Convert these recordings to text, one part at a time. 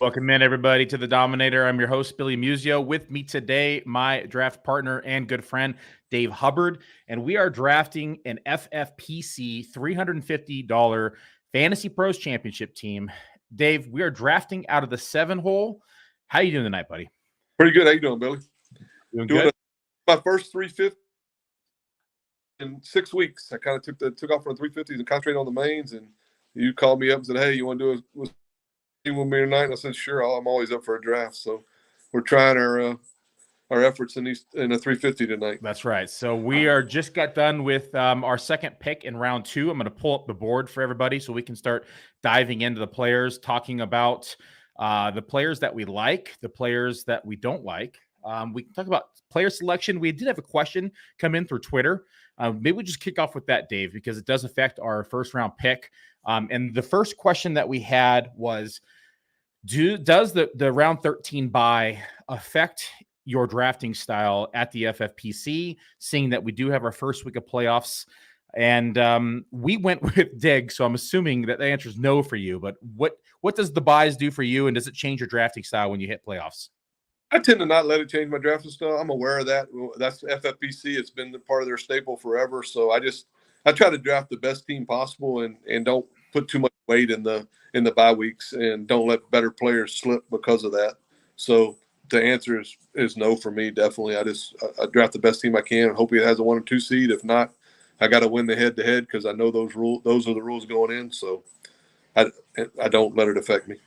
Welcome in, everybody, to the Dominator. I'm your host, Billy Muzio. With me today, my draft partner and good friend, Dave Hubbard. And we are drafting an FFPC $350 Fantasy Pros Championship team. Dave, we are drafting out of the 7-hole. How you doing tonight, buddy? Pretty good. How you doing, Billy? Doing good. My first 350 in 6 weeks. I kind of took off from the 350s and concentrated on the mains. And you called me up and said, "Hey, you want to do a with me tonight?" And I said, "Sure, I'm always up for a draft." So we're trying our efforts in a 350 tonight. That's right. So we are just got done with our second pick in round 2. I'm going to pull up the board for everybody so we can start diving into the players, talking about the players that we like, the players that we don't like. We can talk about player selection. We did have a question come in through Twitter. Maybe we just kick off with that, Dave, because it does affect our first round pick. And the first question that we had was, does the round 13 bye affect your drafting style at the FFPC, seeing that we do have our first week of playoffs? And we went with Dig, so I'm assuming that the answer is no for you. But what does the buys do for you, and does it change your drafting style when you hit playoffs? I tend to not let it change my drafting style. I'm aware of that. That's FFPC. It's been part of their staple forever. So I try to draft the best team possible and don't put too much weight in the bye weeks and don't let better players slip because of that. So the answer is no for me. Definitely. I draft the best team I can and hope it has a 1 or 2 seed. If not, I got to win the head to head because I know those are the rules going in. So I don't let it affect me.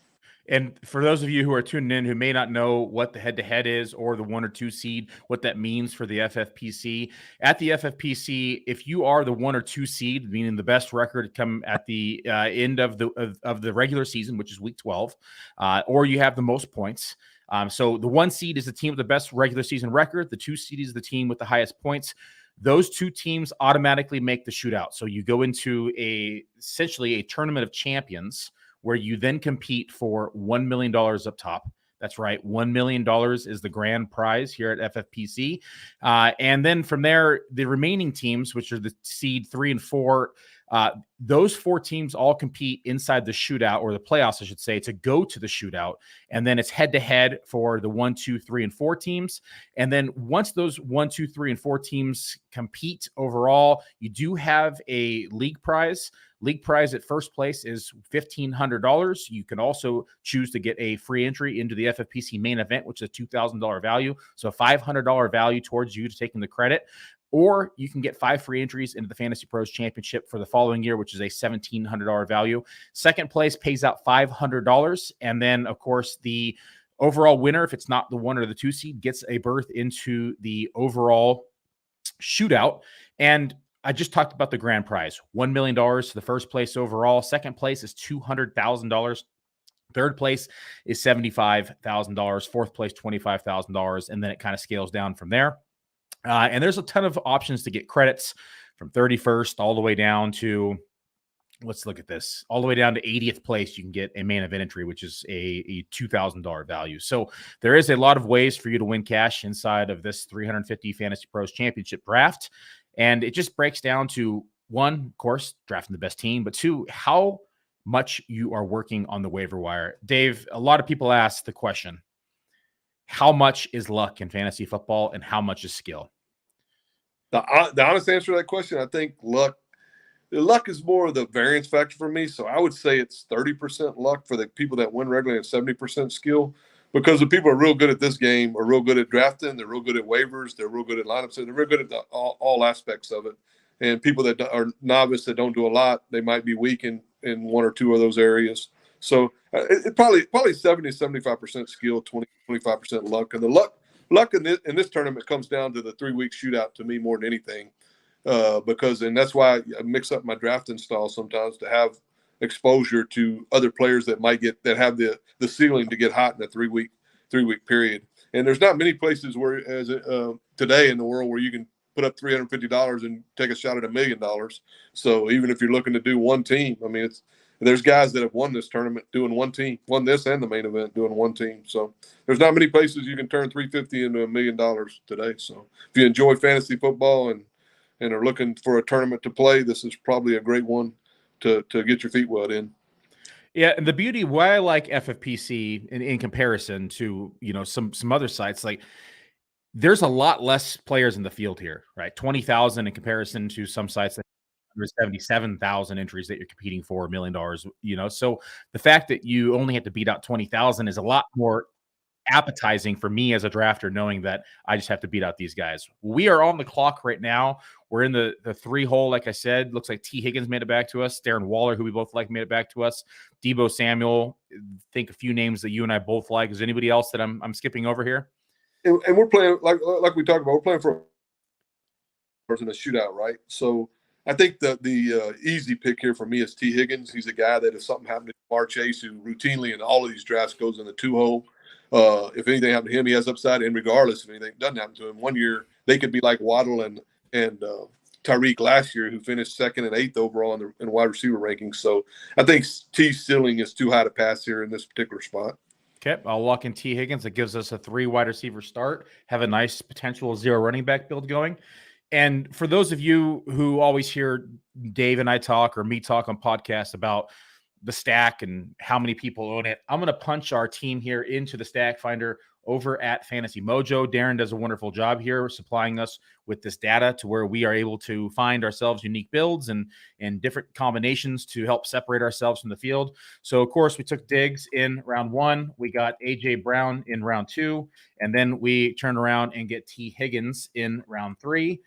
And for those of you who are tuning in who may not know what the head-to-head is or the 1 or 2 seed, what that means for the FFPC, at the FFPC, if you are the 1 or 2 seed, meaning the best record come at the end of the regular season, which is week 12, or you have the most points. So the 1 seed is the team with the best regular season record. The 2 seed is the team with the highest points. Those 2 teams automatically make the shootout. So you go into essentially a tournament of champions, where you then compete for $1 million up top. That's right. $1 million is the grand prize here at FFPC. And then from there, the remaining teams, which are the seed 3 and 4, those 4 teams all compete inside the shootout, or the playoffs, I should say, to go to the shootout. And then it's head-to-head for the 1, 2, 3, and 4 teams. And then once those 1, 2, 3, and 4 teams compete overall, you do have a league prize. League prize at first place is $1,500. You can also choose to get a free entry into the FFPC main event, which is a $2,000 value. So a $500 value towards you to taking the credit. Or you can get 5 free entries into the Fantasy Pros Championship for the following year, which is a $1,700 value. Second place pays out $500. And then, of course, the overall winner, if it's not the 1 or the 2 seed, gets a berth into the overall shootout. And I just talked about the grand prize, $1 million to the first place overall. Second place is $200,000. Third place is $75,000. Fourth place, $25,000. And then it kind of scales down from there. And there's a ton of options to get credits from 31st all the way down to, let's look at this, all the way down to 80th place. You can get a main event entry, which is a $2,000 value. So there is a lot of ways for you to win cash inside of this 350 Fantasy Pros Championship draft. And it just breaks down to, 1, of course, drafting the best team, but 2, how much you are working on the waiver wire. Dave, a lot of people ask the question, how much is luck in fantasy football and how much is skill? The honest answer to that question, I think luck is more of the variance factor for me. So I would say it's 30% luck for the people that win regularly and 70% skill. Because the people who are real good at this game are real good at drafting, they're real good at waivers, they're real good at lineups, they're real good at all aspects of it. And people that are novice that don't do a lot, they might be weak in 1 or 2 of those areas. So it probably 70 to 75% skill, 25% luck. And the luck in this tournament comes down to the 3-week shootout to me more than anything. And that's why I mix up my drafting style sometimes to have exposure to other players that have the ceiling to get hot in a 3-week period. And there's not many places where today in the world where you can put up $350 and take a shot at $1 million. So even if you're looking to do one team, I mean, there's guys that have won this tournament doing one team, won this and the main event doing one team. So there's not many places you can turn $350 into $1 million today. So if you enjoy fantasy football and are looking for a tournament to play, this is probably a great one to get your feet wet in. Yeah, and the beauty why I like FFPC in comparison to, some other sites, like there's a lot less players in the field here, right? 20,000 in comparison to some sites that there's 77,000 entries that you're competing for, $1 million, So the fact that you only have to beat out 20,000 is a lot more appetizing for me as a drafter, knowing that I just have to beat out these guys. We are on the clock right now. We're in the 3-hole, like I said. Looks like T. Higgins made it back to us. Darren Waller, who we both like, made it back to us. Deebo Samuel, think a few names that you and I both like. Is anybody else that I'm skipping over here? And we're playing, like we talked about, we're playing for in a shootout, right? So I think the easy pick here for me is T. Higgins. He's a guy that if something happened to Jamar Chase, who routinely in all of these drafts goes in the 2-hole. If anything happened to him, he has upside. And regardless if anything doesn't happen to him, one year they could be like Waddle and Tyreek last year, who finished 2nd and 8th overall in wide receiver rankings. So I think T's ceiling is too high to pass here in this particular spot. Okay, I'll lock in T. Higgins. It gives us a 3 wide receiver start, have a nice potential 0 running back build going. And for those of you who always hear Dave and I talk or me talk on podcasts about the stack and how many people own it, I'm going to punch our team here into the stack finder over at Fantasy Mojo. Darren does a wonderful job here supplying us with this data to where we are able to find ourselves unique builds and different combinations to help separate ourselves from the field. So, of course, we took Diggs in round 1. We got A.J. Brown in round 2. And then we turn around and get T. Higgins in round 3.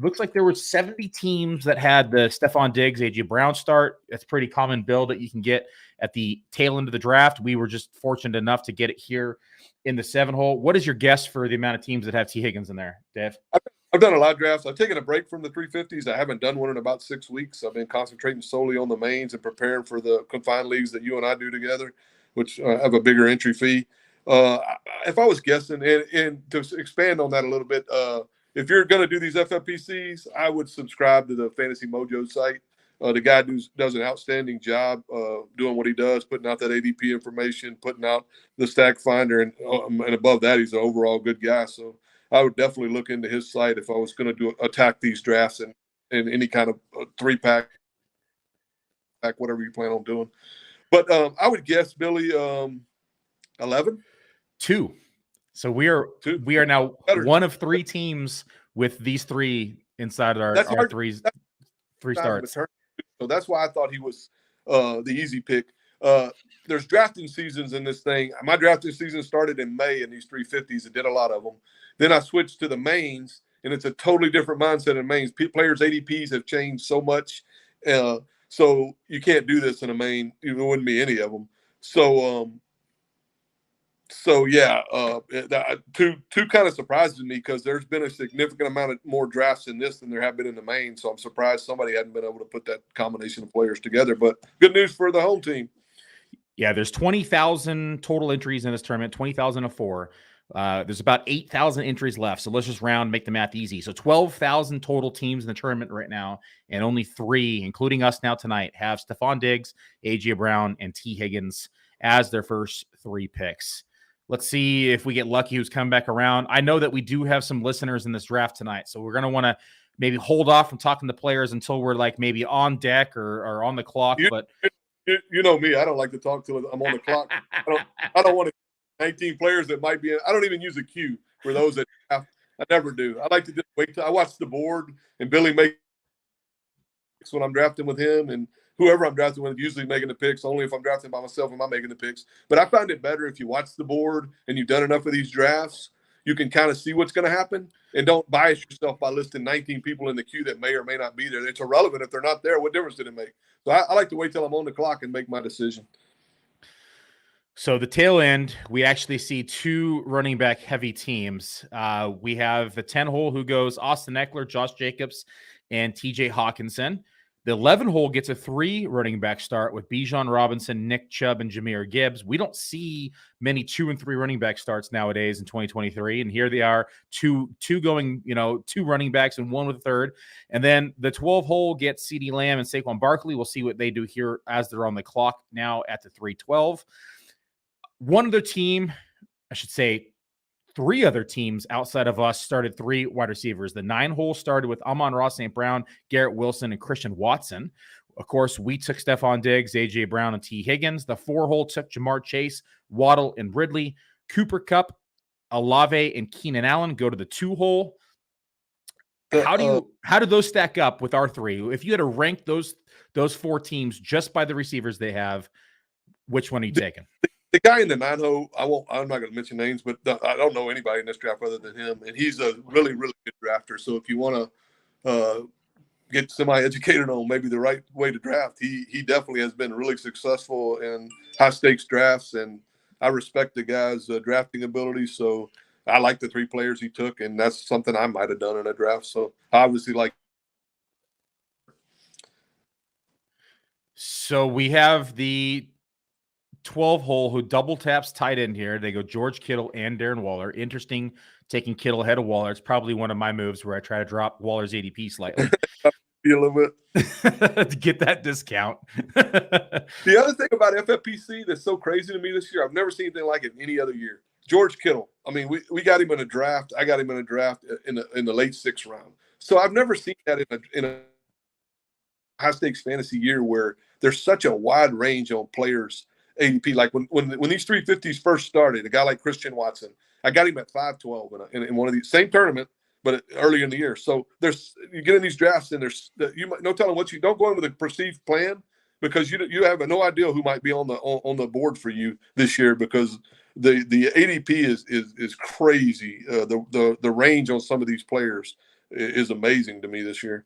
Looks like there were 70 teams that had the Stephon Diggs, A.J. Brown start. That's a pretty common build that you can get at the tail end of the draft. We were just fortunate enough to get it here in the 7-hole. What is your guess for the amount of teams that have T. Higgins in there, Dave? I've done a lot of drafts. I've taken a break from the 350s. I haven't done one in about 6 weeks. I've been concentrating solely on the mains and preparing for the confined leagues that you and I do together, which have a bigger entry fee. If I was guessing, and to expand on that a little bit, if you're going to do these FFPCs, I would subscribe to the Fantasy Mojo site. The guy does an outstanding job doing what he does, putting out that ADP information, putting out the stack finder, and above that, he's an overall good guy. So I would definitely look into his site if I was going to attack these drafts in any kind of 3-pack, whatever you plan on doing. But I would guess, Billy, 11? 2. So we are now one of 3 teams with these 3 inside of our three starts. So that's why I thought he was the easy pick. There's drafting seasons in this thing. My drafting season started in May in these 350s. I did a lot of them. Then I switched to the mains, and it's a totally different mindset in mains. Players' ADPs have changed so much. So you can't do this in a main. There wouldn't be any of them. So yeah, two kind of surprises me because there's been a significant amount of more drafts in this than there have been in the main. So I'm surprised somebody hadn't been able to put that combination of players together. But good news for the home team. Yeah, there's 20,000 total entries in this tournament, 20,004. There's about 8,000 entries left. So let's just make the math easy. So 12,000 total teams in the tournament right now, and only 3, including us now tonight, have Stephon Diggs, A.J. Brown, and T. Higgins as their first 3 picks. Let's see if we get lucky who's come back around. I know that we do have some listeners in this draft tonight, so we're going to want to maybe hold off from talking to players until we're like maybe on deck or on the clock. But you know me, I don't like to talk till I'm on the clock. I don't want to 19 players that might be. I don't even use a queue for those that have. I never do. I like to just wait till I watch the board and Billy makes when I'm drafting with him and whoever I'm drafting with, usually making the picks. Only if I'm drafting by myself am I making the picks. But I find it better if you watch the board and you've done enough of these drafts, you can kind of see what's going to happen and don't bias yourself by listing 19 people in the queue that may or may not be there. It's irrelevant if they're not there. What difference did it make? So I like to wait till I'm on the clock and make my decision. So the tail end, we actually see 2 running back heavy teams. We have the 10-hole who goes Austin Eckler, Josh Jacobs, and TJ Hawkinson. The 11-hole gets a 3 running back start with Bijan Robinson, Nick Chubb, and Jahmyr Gibbs. We don't see many 2 and 3 running back starts nowadays in 2023. And here they are, two going, 2 running backs and 1 with a third. And then the 12-hole gets CeeDee Lamb and Saquon Barkley. We'll see what they do here as they're on the clock now at the 312. One other team, I should say, 3 other teams outside of us started 3 wide receivers. The 9-hole started with Amon-Ra St. Brown, Garrett Wilson, and Christian Watson. Of course, we took Stephon Diggs, A.J. Brown, and T. Higgins. The 4-hole took Jamar Chase, Waddle, and Ridley. Cooper Kupp, Olave, and Keenan Allen go to the 2-hole. How do those stack up with our 3? If you had to rank those 4 teams just by the receivers they have, which one are you taking? The guy in the 9-hole, I'm not going to mention names, but I don't know anybody in this draft other than him, and he's a really, really good drafter. So if you want to get semi-educated on maybe the right way to draft, he definitely has been really successful in high-stakes drafts, and I respect the guy's drafting ability. So I like the 3 players he took, and that's something I might have done in a draft. So I obviously like. So we have the 12-hole who double taps tight end here. They go George Kittle and Darren Waller. Interesting taking Kittle ahead of Waller. It's probably one of my moves where I try to drop Waller's ADP slightly. A little bit. To get that discount. The other thing about FFPC that's so crazy to me this year, I've never seen anything like it any other year. George Kittle. I mean, we got him in a draft. I got him in a draft in the late 6th round. So I've never seen that in a high-stakes fantasy year where there's such a wide range on players' ADP. Like when these 350s first started, a guy like Christian Watson, I got him at 512 in one of these same tournament, but earlier in the year. So you get in these drafts and you might no telling what you don't go in with a perceived plan because you have no idea who might be on the board for you this year because the ADP is crazy. The range on some of these players is amazing to me this year.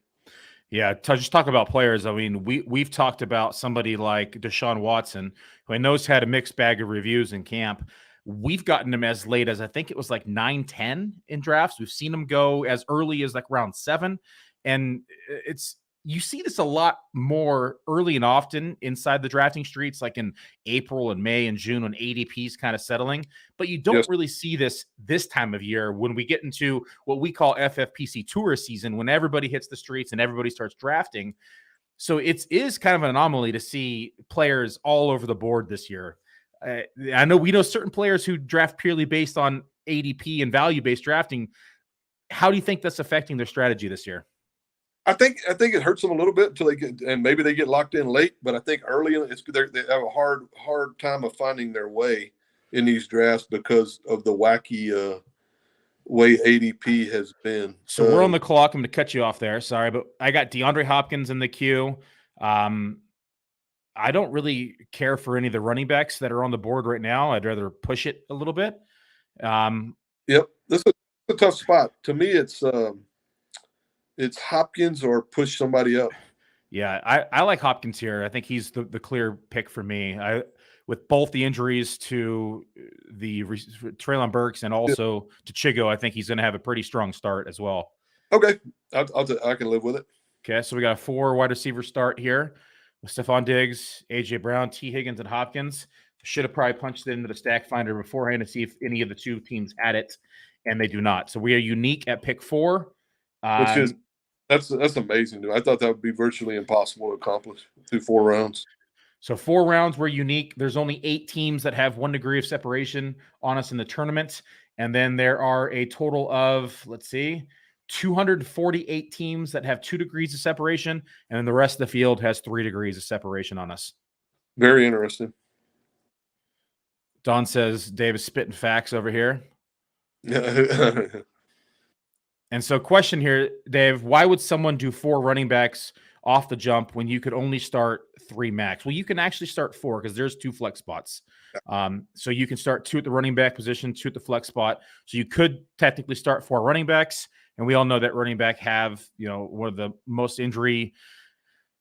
Yeah, just talk about players. I mean, we've talked about somebody like Deshaun Watson, who I know's had a mixed bag of reviews in camp. We've gotten him as late as I think it was like 9-10 in drafts. We've seen him go as early as like round 7. And you see this a lot more early and often inside the drafting streets, like in April and May and June when ADP is kind of settling. But you don't really see this time of year when we get into what we call FFPC tourist season, when everybody hits the streets and everybody starts drafting. So it is kind of an anomaly to see players all over the board this year. I know we know certain players who draft purely based on ADP and value-based drafting. How do you think that's affecting their strategy this year? I think it hurts them a little bit until they get, and maybe they get locked in late. But I think early they have a hard time of finding their way in these drafts because of the wacky way ADP has been. So we're on the clock. I'm going to cut you off there. Sorry, but I got DeAndre Hopkins in the queue. I don't really care for any of the running backs that are on the board right now. I'd rather push it a little bit. Yep, this is a tough spot. To me, it's Hopkins or push somebody up. Yeah, I like Hopkins here. I think he's the clear pick for me. With both the injuries to the Treylon Burks and also to Chigo, I think he's going to have a pretty strong start as well. Okay, I can live with it. Okay, so we got a 4 wide receiver start here with Stephon Diggs, A.J. Brown, T. Higgins, and Hopkins. Should have probably punched it into the stack finder beforehand to see if any of the 2 teams had it, and they do not. So we are unique at pick 4. Which is that's amazing, dude. I thought that would be virtually impossible to accomplish through 4 rounds. So 4 rounds were unique. There's only 8 teams that have 1 degree of separation on us in the tournament. And then there are a total of, 248 teams that have 2 degrees of separation. And then the rest of the field has 3 degrees of separation on us. Very interesting. Don says Dave is spitting facts over here. And so question here, Dave, why would someone do 4 running backs off the jump when you could only start 3 max? Well, you can actually start 4 because there's 2 flex spots. So you can start 2 at the running back position, 2 at the flex spot. So you could technically start 4 running backs. And we all know that running back have, one of the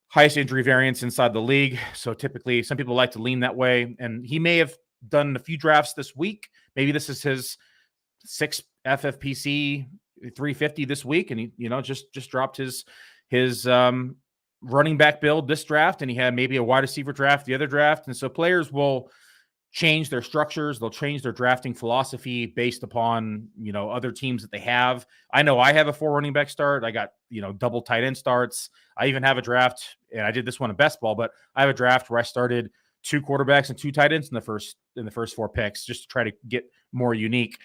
highest injury variants inside the league. So typically some people like to lean that way. And he may have done a few drafts this week. Maybe this is his 6th FFPC 350 this week. And he, just dropped his running back build this draft, and he had maybe a wide receiver draft the other draft. And so players will change their structures. They'll change their drafting philosophy based upon, other teams that they have. I know I have a 4 running back start. I got, double tight end starts. I even have a draft, and I did this one in best ball, but I have a draft where I started 2 quarterbacks and 2 tight ends in the first 4 picks just to try to get more unique.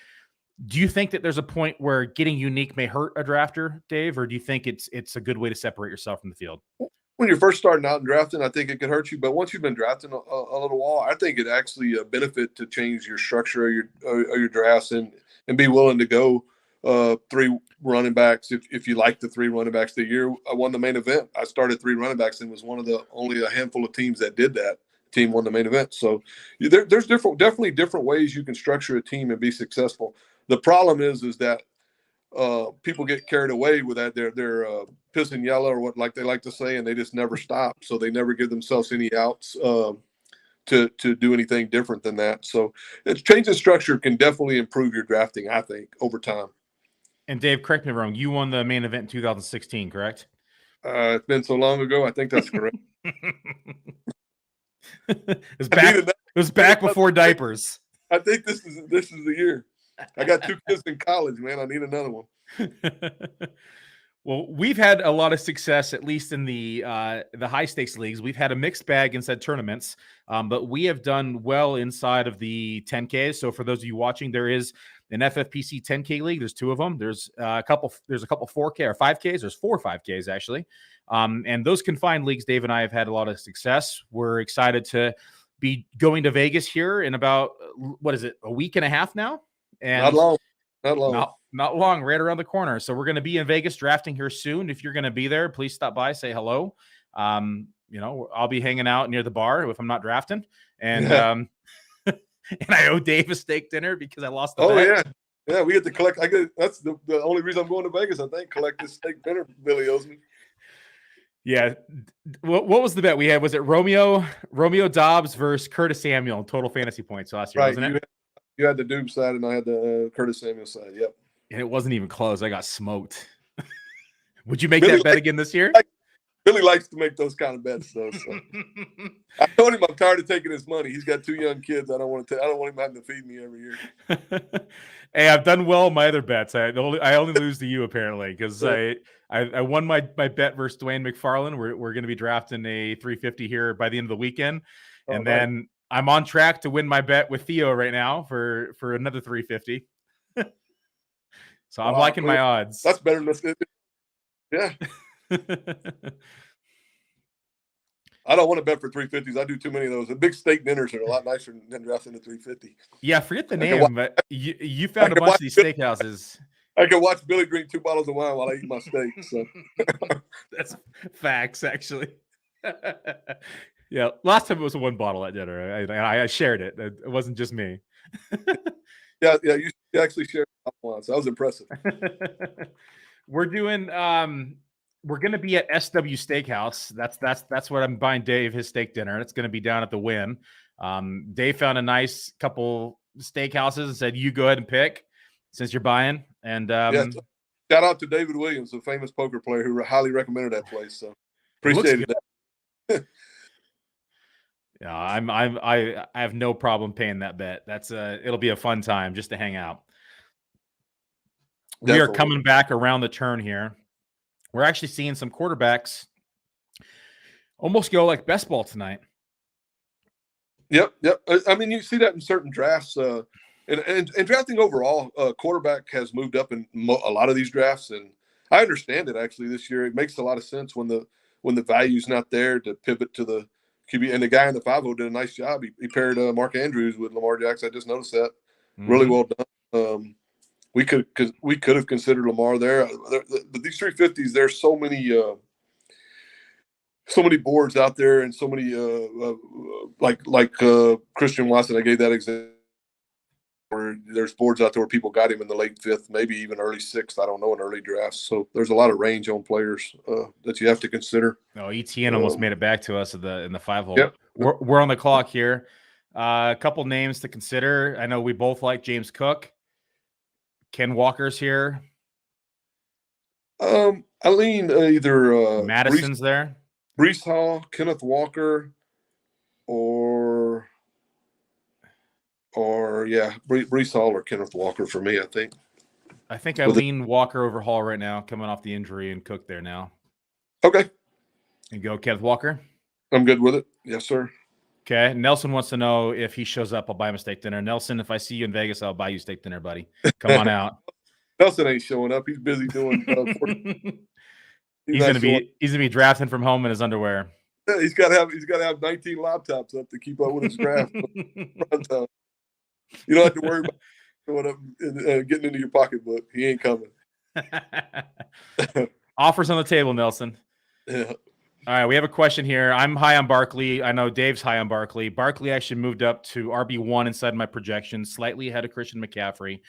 Do you think that there's a point where getting unique may hurt a drafter, Dave, or do you think it's a good way to separate yourself from the field? When when you're first starting out in drafting, I think it could hurt you. But once you've been drafting a little while, I think it actually a benefit to change your structure of your drafts and be willing to go 3 running backs if you like the 3 running backs. The year I won the main event, I started 3 running backs and was one of the only a handful of teams that did that. Team won the main event. So there's definitely different ways you can structure a team and be successful. The problem is that people get carried away with that. They're pissing yellow or what, like they like to say, and they just never stop. So they never give themselves any outs to do anything different than that. So changing structure can definitely improve your drafting, I think, over time. And Dave, correct me if I'm wrong, you won the main event in 2016, correct? It's been so long ago. I think that's correct. It was back before diapers. I think this is the year. I got 2 kids in college, man. I need another one. Well, we've had a lot of success, at least in the high stakes leagues. We've had a mixed bag inside tournaments, but we have done well inside of the 10Ks. So for those of you watching, there is an FFPC 10K league. There's 2 of them. There's a couple 4K or 5Ks. There's 4 5Ks actually. And those confined leagues, Dave and I have had a lot of success. We're excited to be going to Vegas here in about, what is it, a week and a half now? And not long. Not long, right around the corner. So we're going to be in Vegas drafting here soon. If you're going to be there, please stop by, say hello. I'll be hanging out near the bar if I'm not drafting. And and I owe Dave a steak dinner because I lost the bet. Yeah, we get to collect. That's the only reason I'm going to Vegas, I think, collect this steak dinner Billy owes me. Yeah. What was the bet we had? Was it Romeo Dobbs versus Curtis Samuel in total fantasy points last year, right, wasn't it? You had the Doob side and I had the Curtis Samuel side. Yep. And it wasn't even close. I got smoked. Would you make that bet again this year? Billy likes to make those kind of bets, though. So. I told him I'm tired of taking his money. He's got 2 young kids. I don't want him having to feed me every year. Hey, I've done well in my other bets. I only lose to you apparently because I won my bet versus Dwayne McFarland. We're going to be drafting a 350 here by the end of the weekend, and then I'm on track to win my bet with Theo right now for another 350. So I'm liking my odds. That's better than this. Yeah. I don't want to bet for 350s. I do too many of those. The big steak dinners are a lot nicer than drafting the 350. Yeah, forget the name, but you found a bunch of these steakhouses. I can watch Billy drink 2 bottles of wine while I eat my steak. So that's facts, actually. Yeah, last time it was 1 bottle at dinner. I shared it. It wasn't just me. Yeah, you actually shared once. That was impressive. We're doing. We're going to be at SW Steakhouse. That's what I'm buying Dave his steak dinner. It's going to be down at the Wynn. Dave found a nice couple steakhouses and said, "You go ahead and pick since you're buying." And shout out to David Williams, a famous poker player who highly recommended that place. So appreciate it. Yeah, I have no problem paying that bet. It'll be a fun time just to hang out. Definitely. We are coming back around the turn here. We're actually seeing some quarterbacks almost go like best ball tonight. Yep. I mean, you see that in certain drafts. And drafting overall, quarterback has moved up in a lot of these drafts, and I understand it actually this year. It makes a lot of sense when the value's not there to pivot to the QB. And the guy in the 5-0 did a nice job. He paired Mark Andrews with Lamar Jackson. I just noticed that. Really well done. We could have considered Lamar there. But these 350s, there's so many boards out there, and so many like Christian Watson. I gave that example. Where there's boards out there where people got him in the late 5th, maybe even early 6th. I don't know, in early drafts. So there's a lot of range on players that you have to consider. Oh, ETN almost made it back to us in the 5-hole. Yep. We're on the clock here. A couple names to consider. I know we both like James Cook. Ken Walker's here. I lean either Madison's there. Breece Hall, Kenneth Walker, or Breece Hall or Kenneth Walker for me, I think. I think I lean Walker over Hall right now, coming off the injury, and Cook there now. Okay. And go Kenneth Walker? I'm good with it. Yes, sir. Okay. Nelson wants to know if he shows up, I'll buy him a steak dinner. Nelson, if I see you in Vegas, I'll buy you steak dinner, buddy. Come on out. Nelson ain't showing up. He's busy doing He's gonna be drafting from home in his underwear. Yeah, he's got to have 19 laptops up to keep up with his draft. You don't have to worry about going up and getting into your pocketbook. He ain't coming. Offers on the table, Nelson. Yeah. All right, we have a question here. I'm high on Barkley. I know Dave's high on Barkley. Barkley actually moved up to RB1 inside my projections, slightly ahead of Christian McCaffrey.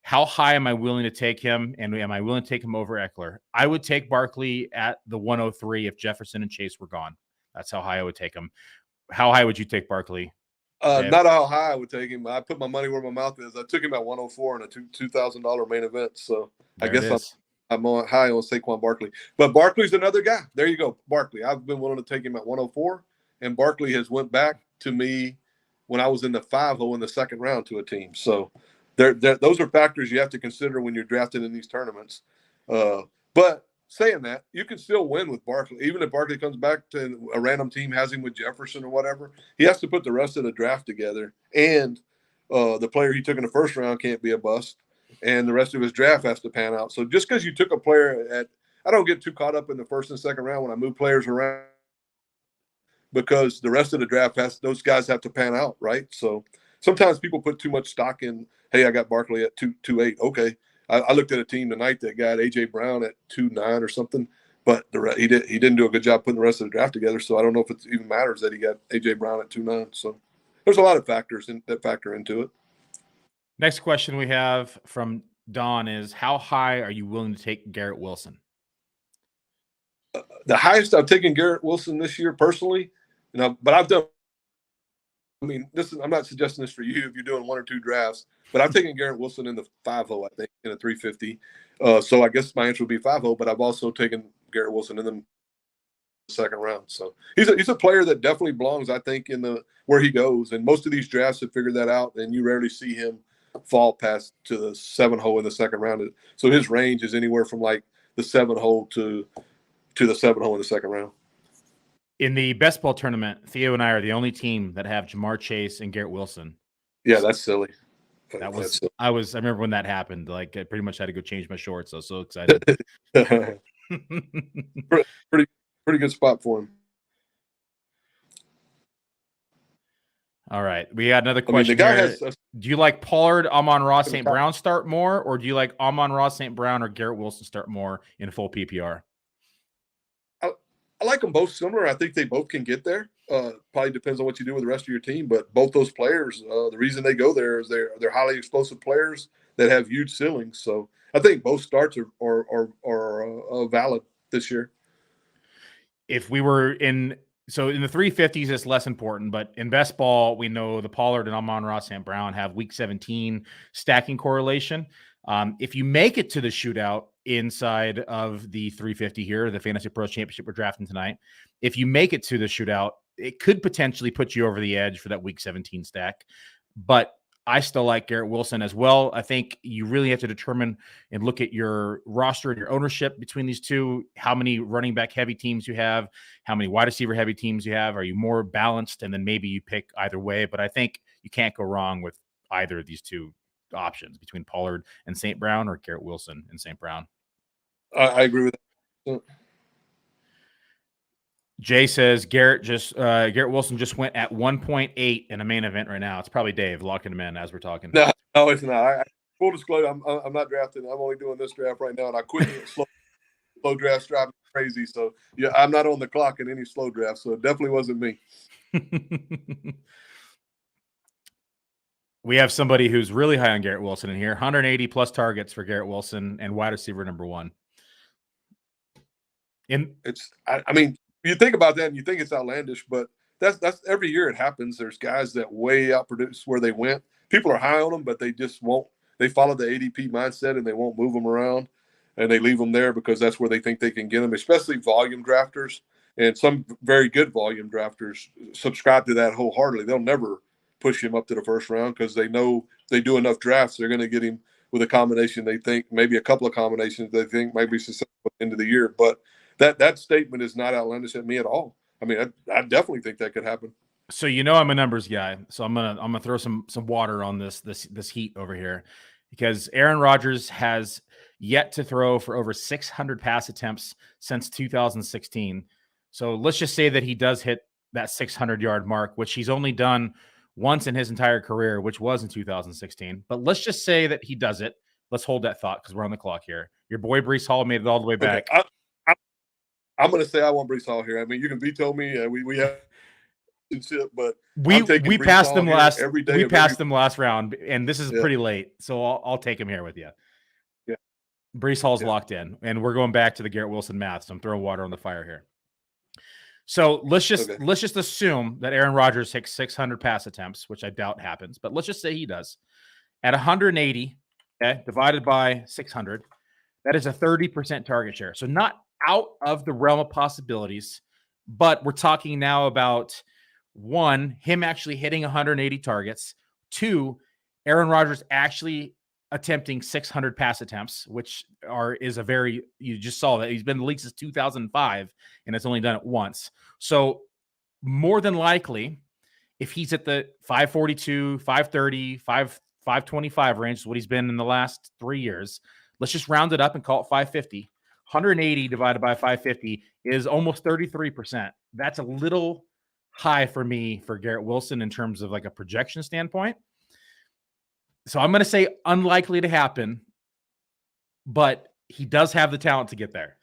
How high am I willing to take him, and am I willing to take him over Eckler? I would take Barkley at the 103 if Jefferson and Chase were gone. That's how high I would take him. How high would you take Barkley? Not how high I would take him. I put my money where my mouth is. I took him at 104 in a $2,000 main event. So I guess I'm on high on Saquon Barkley. But Barkley's another guy. There you go, Barkley. I've been willing to take him at 104, and Barkley has went back to me when I was in the 5-0 in the second round to a team. So those are factors you have to consider when you're drafted in these tournaments. But saying that, you can still win with Barkley. Even if Barkley comes back to a random team, has him with Jefferson or whatever, he has to put the rest of the draft together. And the player he took in the first round can't be a bust. And the rest of his draft has to pan out. So just because you took a player I don't get too caught up in the first and second round when I move players around, because the rest of the draft those guys have to pan out, right? So sometimes people put too much stock in, hey, I got Barkley at 2.8. Okay. I looked at a team tonight that got A.J. Brown at 2.9 or something, but he didn't do a good job putting the rest of the draft together. So I don't know if it even matters that he got A.J. Brown at 2.9. So there's a lot of factors that factor into it. Next question we have from Don is, how high are you willing to take Garrett Wilson? The highest I've taken Garrett Wilson this year personally, but I've done. I mean, I'm not suggesting this for you if you're doing one or two drafts, but I've taken Garrett Wilson in the 5-0, I think, in a 350. So I guess my answer would be 5-0, but I've also taken Garrett Wilson in the second round. So he's a player that definitely belongs, I think, in where he goes. And most of these drafts have figured that out, and you rarely see him fall past to the 7-0 in the second round. So his range is anywhere from like the 7-0 to the 7-0 in the second round. In the best ball tournament, Theo and I are the only team that have Jamar Chase and Garrett Wilson. Yeah, that's silly. I remember when that happened. Like, I pretty much had to go change my shorts. I was so excited. pretty good spot for him. All right, we got another question. Do you like Pollard, Amon-Ra, St. Brown start more, or do you like Amon-Ra, St. Brown, or Garrett Wilson start more in full PPR? I like them both similar. I think they both can get there. Probably depends on what you do with the rest of your team, but both those players, the reason they go there is they're highly explosive players that have huge ceilings. So I think both starts are valid this year. If we were in the 350s, it's less important, but in best ball, we know the Pollard and Amon-Ra St. Brown have week 17 stacking correlation. If you make it to the shootout inside of the 350 here, the Fantasy Pros Championship we're drafting tonight, if you make it to the shootout, it could potentially put you over the edge for that week 17 stack. But I still like Garrett Wilson as well. I think you really have to determine and look at your roster and your ownership between these two, how many running back heavy teams you have, how many wide receiver heavy teams you have. Are you more balanced? And then maybe you pick either way. But I think you can't go wrong with either of these two options between Pollard and St. Brown or Garrett Wilson and St. Brown. I agree with that. Jay says Garrett Wilson just went at 1.8 in a main event right now. It's probably Dave locking him in as we're talking. No, it's not. Full disclosure, I'm not drafting. I'm only doing this draft right now, and I quit slow drafts driving crazy. So yeah, I'm not on the clock in any slow draft. So it definitely wasn't me. We have somebody who's really high on Garrett Wilson in here. 180 plus targets for Garrett Wilson and wide receiver number 1. I mean, you think about that and you think it's outlandish, but that's every year it happens. There's guys that way outproduce where they went. People are high on them, but they just won't. They follow the ADP mindset and they won't move them around, and they leave them there because that's where they think they can get them. Especially volume drafters, and some very good volume drafters subscribe to that wholeheartedly. They'll never push him up to the first round because they know they do enough drafts, they're going to get him with a combination they think, maybe a couple of combinations they think might be successful at the end of the year. But that statement is not outlandish at me at all. I mean, I definitely think that could happen. So I'm a numbers guy, so I'm gonna throw some water on this heat over here, because Aaron Rodgers has yet to throw for over 600 pass attempts since 2016. So let's just say that he does hit that 600-yard mark, which he's only done once in his entire career, which was in 2016. But let's just say that he does it. Let's hold that thought because we're on the clock here. Your boy Breece Hall made it all the way back. Okay. I'm going to say I want Breece Hall here. I mean, you can veto me. We have but we passed them last every day. We passed them last round, and this is pretty late, so I'll take him here with you. Yeah, Breece Hall's locked in, and we're going back to the Garrett Wilson math. So I'm throwing water on the fire here. So let's just assume that Aaron Rodgers hits 600 pass attempts, which I doubt happens, but let's just say he does. At 180, divided by 600, that is a 30% target share. So not out of the realm of possibilities, but we're talking now about 1, him actually hitting 180 targets. 2, Aaron Rodgers actually attempting 600 pass attempts, which is a very, you just saw that he's been in the league since 2005 and it's only done it once. So more than likely, if he's at the 542, 530, 525 range, is what he's been in the last 3 years, let's just round it up and call it 550. 180 divided by 550 is almost 33%. That's a little high for me for Garrett Wilson in terms of like a projection standpoint. So I'm going to say unlikely to happen, but he does have the talent to get there.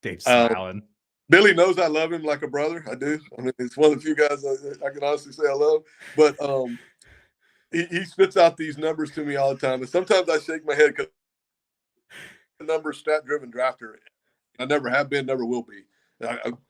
Dave's smiling. Billy knows I love him like a brother. I do. I mean, it's one of the few guys I can honestly say I love. But he spits out these numbers to me all the time. And sometimes I shake my head because number stat-driven drafter. I never have been, never will be.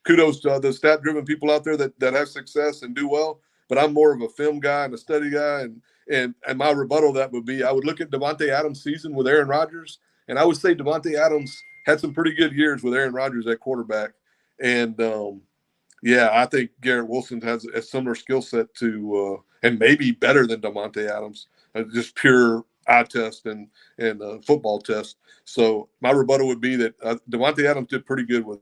Kudos to the stat-driven people out there that have success and do well. But I'm more of a film guy and a study guy. And my rebuttal to that would be I would look at Devonta Adams' season with Aaron Rodgers, and I would say Devonta Adams had some pretty good years with Aaron Rodgers at quarterback. And, I think Garrett Wilson has a similar skill set to and maybe better than Devonta Adams, just pure eye test and football test. So my rebuttal would be that Devonta Adams did pretty good with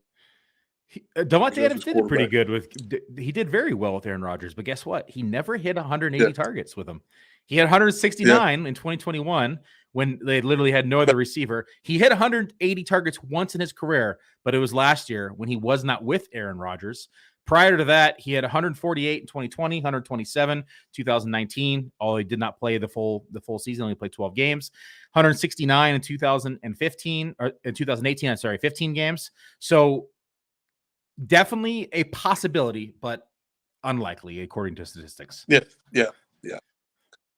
Devonta Adams did pretty good with. He did very well with Aaron Rodgers, but guess what? He never hit 180 targets with him. He had 169 in 2021 when they literally had no other receiver. He hit 180 targets once in his career, but it was last year when he was not with Aaron Rodgers. Prior to that, he had 148 in 2020, 127 2019. Although he did not play the full season, only played 12 games. 169 in 2015 or in 2018. I'm sorry, 15 games. So definitely a possibility, but unlikely according to statistics. Yeah.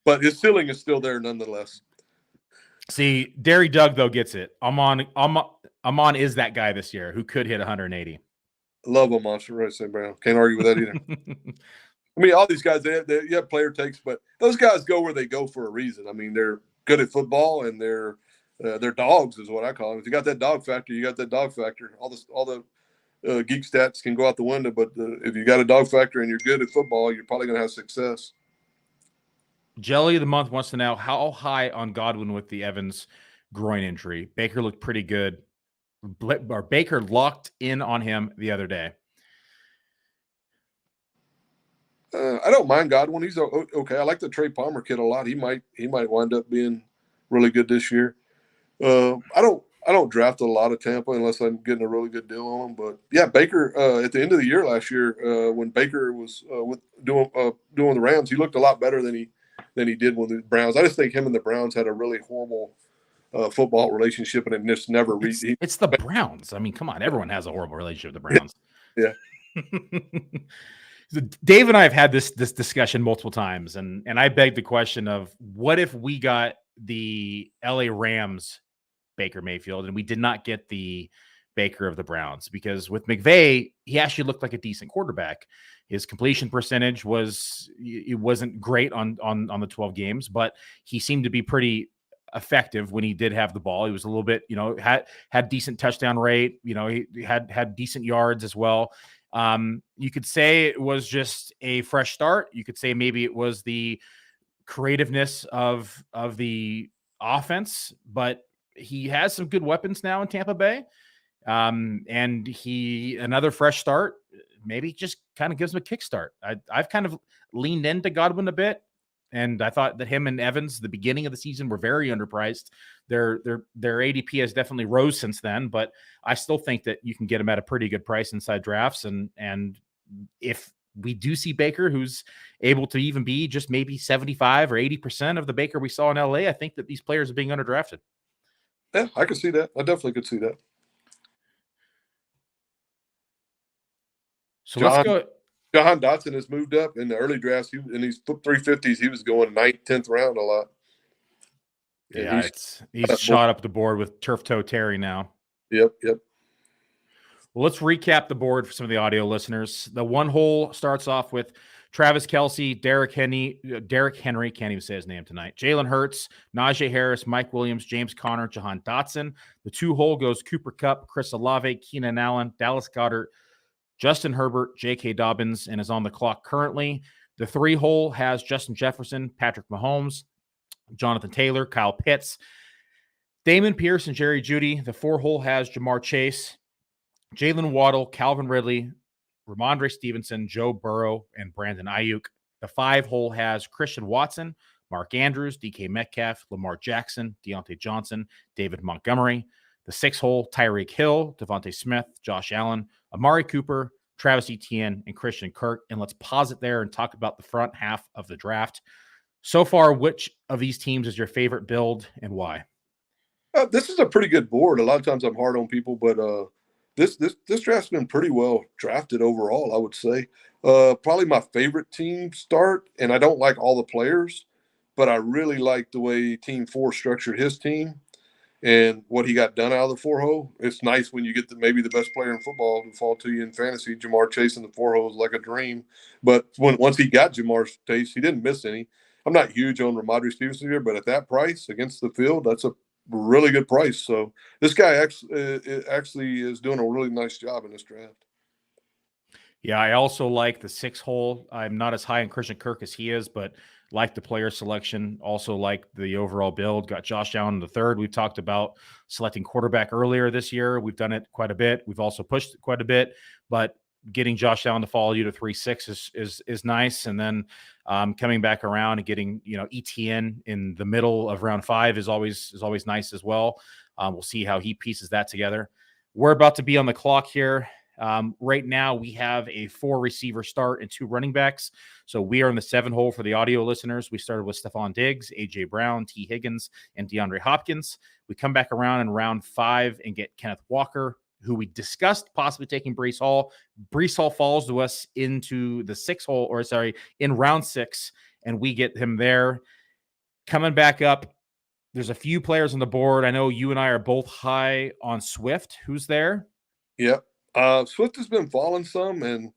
But his ceiling is still there nonetheless. See, Derry Doug though gets it. Amon is that guy this year who could hit 180. Love a monster, right? St. Brown. Can't argue with that either. I mean, all these guys, they have player takes, but those guys go where they go for a reason. I mean, they're good at football, and they're dogs, is what I call them. If you got that dog factor, you got that dog factor. All the geek stats can go out the window, but if you got a dog factor and you're good at football, you're probably going to have success. Jelly of the Month wants to know how high on Godwin with the Evans groin injury. Baker looked pretty good. Baker locked in on him the other day. I don't mind Godwin. He's okay. I like the Trey Palmer kid a lot. He might wind up being really good this year. I don't draft a lot of Tampa unless I'm getting a really good deal on him. But yeah, Baker at the end of the year last year when Baker was doing the Rams, he looked a lot better than he did with the Browns. I just think him and the Browns had a really horrible football relationship, and it just never. It's the Browns. I mean, come on, everyone has a horrible relationship with the Browns. Yeah. So Dave and I have had this discussion multiple times, and I begged the question of what if we got the LA Rams Baker Mayfield and we did not get the Baker of the Browns, because with McVay, he actually looked like a decent quarterback. His completion percentage wasn't great on the 12 games, but he seemed to be pretty effective when he did have the ball. He was a little bit, had decent touchdown rate. He had decent yards as well. You could say it was just a fresh start. You could say maybe it was the creativeness of the offense, but he has some good weapons now in Tampa Bay. And another fresh start, maybe just kind of gives him a kickstart. I've kind of leaned into Godwin a bit. And I thought that him and Evans, the beginning of the season, were very underpriced. Their ADP has definitely rose since then, but I still think that you can get him at a pretty good price inside drafts. And if we do see Baker, who's able to even be just maybe 75 or 80% of the Baker we saw in LA, I think that these players are being underdrafted. Yeah, I could see that. I definitely could see that. So let's go. Jahan Dotson has moved up in the early drafts. In these 350s, he was going 9th, 10th round a lot. And yeah, he's shot up the board with turf toe Terry now. Yep. Well, let's recap the board for some of the audio listeners. The one hole starts off with Travis Kelce, Derrick Henry, can't even say his name tonight, Jalen Hurts, Najee Harris, Mike Williams, James Conner, Jahan Dotson. The 2 hole goes Cooper Kupp, Chris Olave, Keenan Allen, Dallas Goedert, Justin Herbert, J.K. Dobbins, and is on the clock currently. The 3 hole has Justin Jefferson, Patrick Mahomes, Jonathan Taylor, Kyle Pitts, Damon Pierce, and Jerry Jeudy. The 4 hole has Jamar Chase, Jalen Waddle, Calvin Ridley, Ramondre Stevenson, Joe Burrow, and Brandon Ayuk. The 5 hole has Christian Watson, Mark Andrews, DK Metcalf, Lamar Jackson, Deontay Johnson, David Montgomery. The 6 hole, Tyreek Hill, Devonta Smith, Josh Allen, Amari Cooper, Travis Etienne, and Christian Kirk. And let's pause it there and talk about the front half of the draft. So far, which of these teams is your favorite build and why? This is a pretty good board. A lot of times I'm hard on people, but this draft's been pretty well drafted overall, I would say. Probably my favorite team start, and I don't like all the players, but I really like the way Team 4 structured his team and what he got done out of the 4 hole. It's nice when you get maybe the best player in football to fall to you in fantasy. Jamar Chase in the 4 hole is like a dream. But once he got Jamar Chase, he didn't miss any. I'm not huge on Ramondre Stevenson here, but at that price against the field, that's a really good price. So this guy actually is doing a really nice job in this draft. Yeah, I also like the 6 hole. I'm not as high on Christian Kirk as he is, but like the player selection, also like the overall build. Got Josh Allen in the 3rd. We've talked about selecting quarterback earlier this year. We've done it quite a bit. We've also pushed it quite a bit, but getting Josh Allen to follow you to 3-6 is nice. And then coming back around and getting, ETN in the middle of round 5 is always nice as well. We'll see how he pieces that together. We're about to be on the clock here. Right now we have a 4 receiver start and 2 running backs. So we are in the 7 hole for the audio listeners. We started with Stephon Diggs, AJ Brown, T. Higgins, and DeAndre Hopkins. We come back around in round 5 and get Kenneth Walker, who we discussed possibly taking Breece Hall. Breece Hall falls to us into the 6 hole, in round 6, and we get him there. Coming back up, there's a few players on the board. I know you and I are both high on Swift. Who's there? Yep. Swift has been falling some, and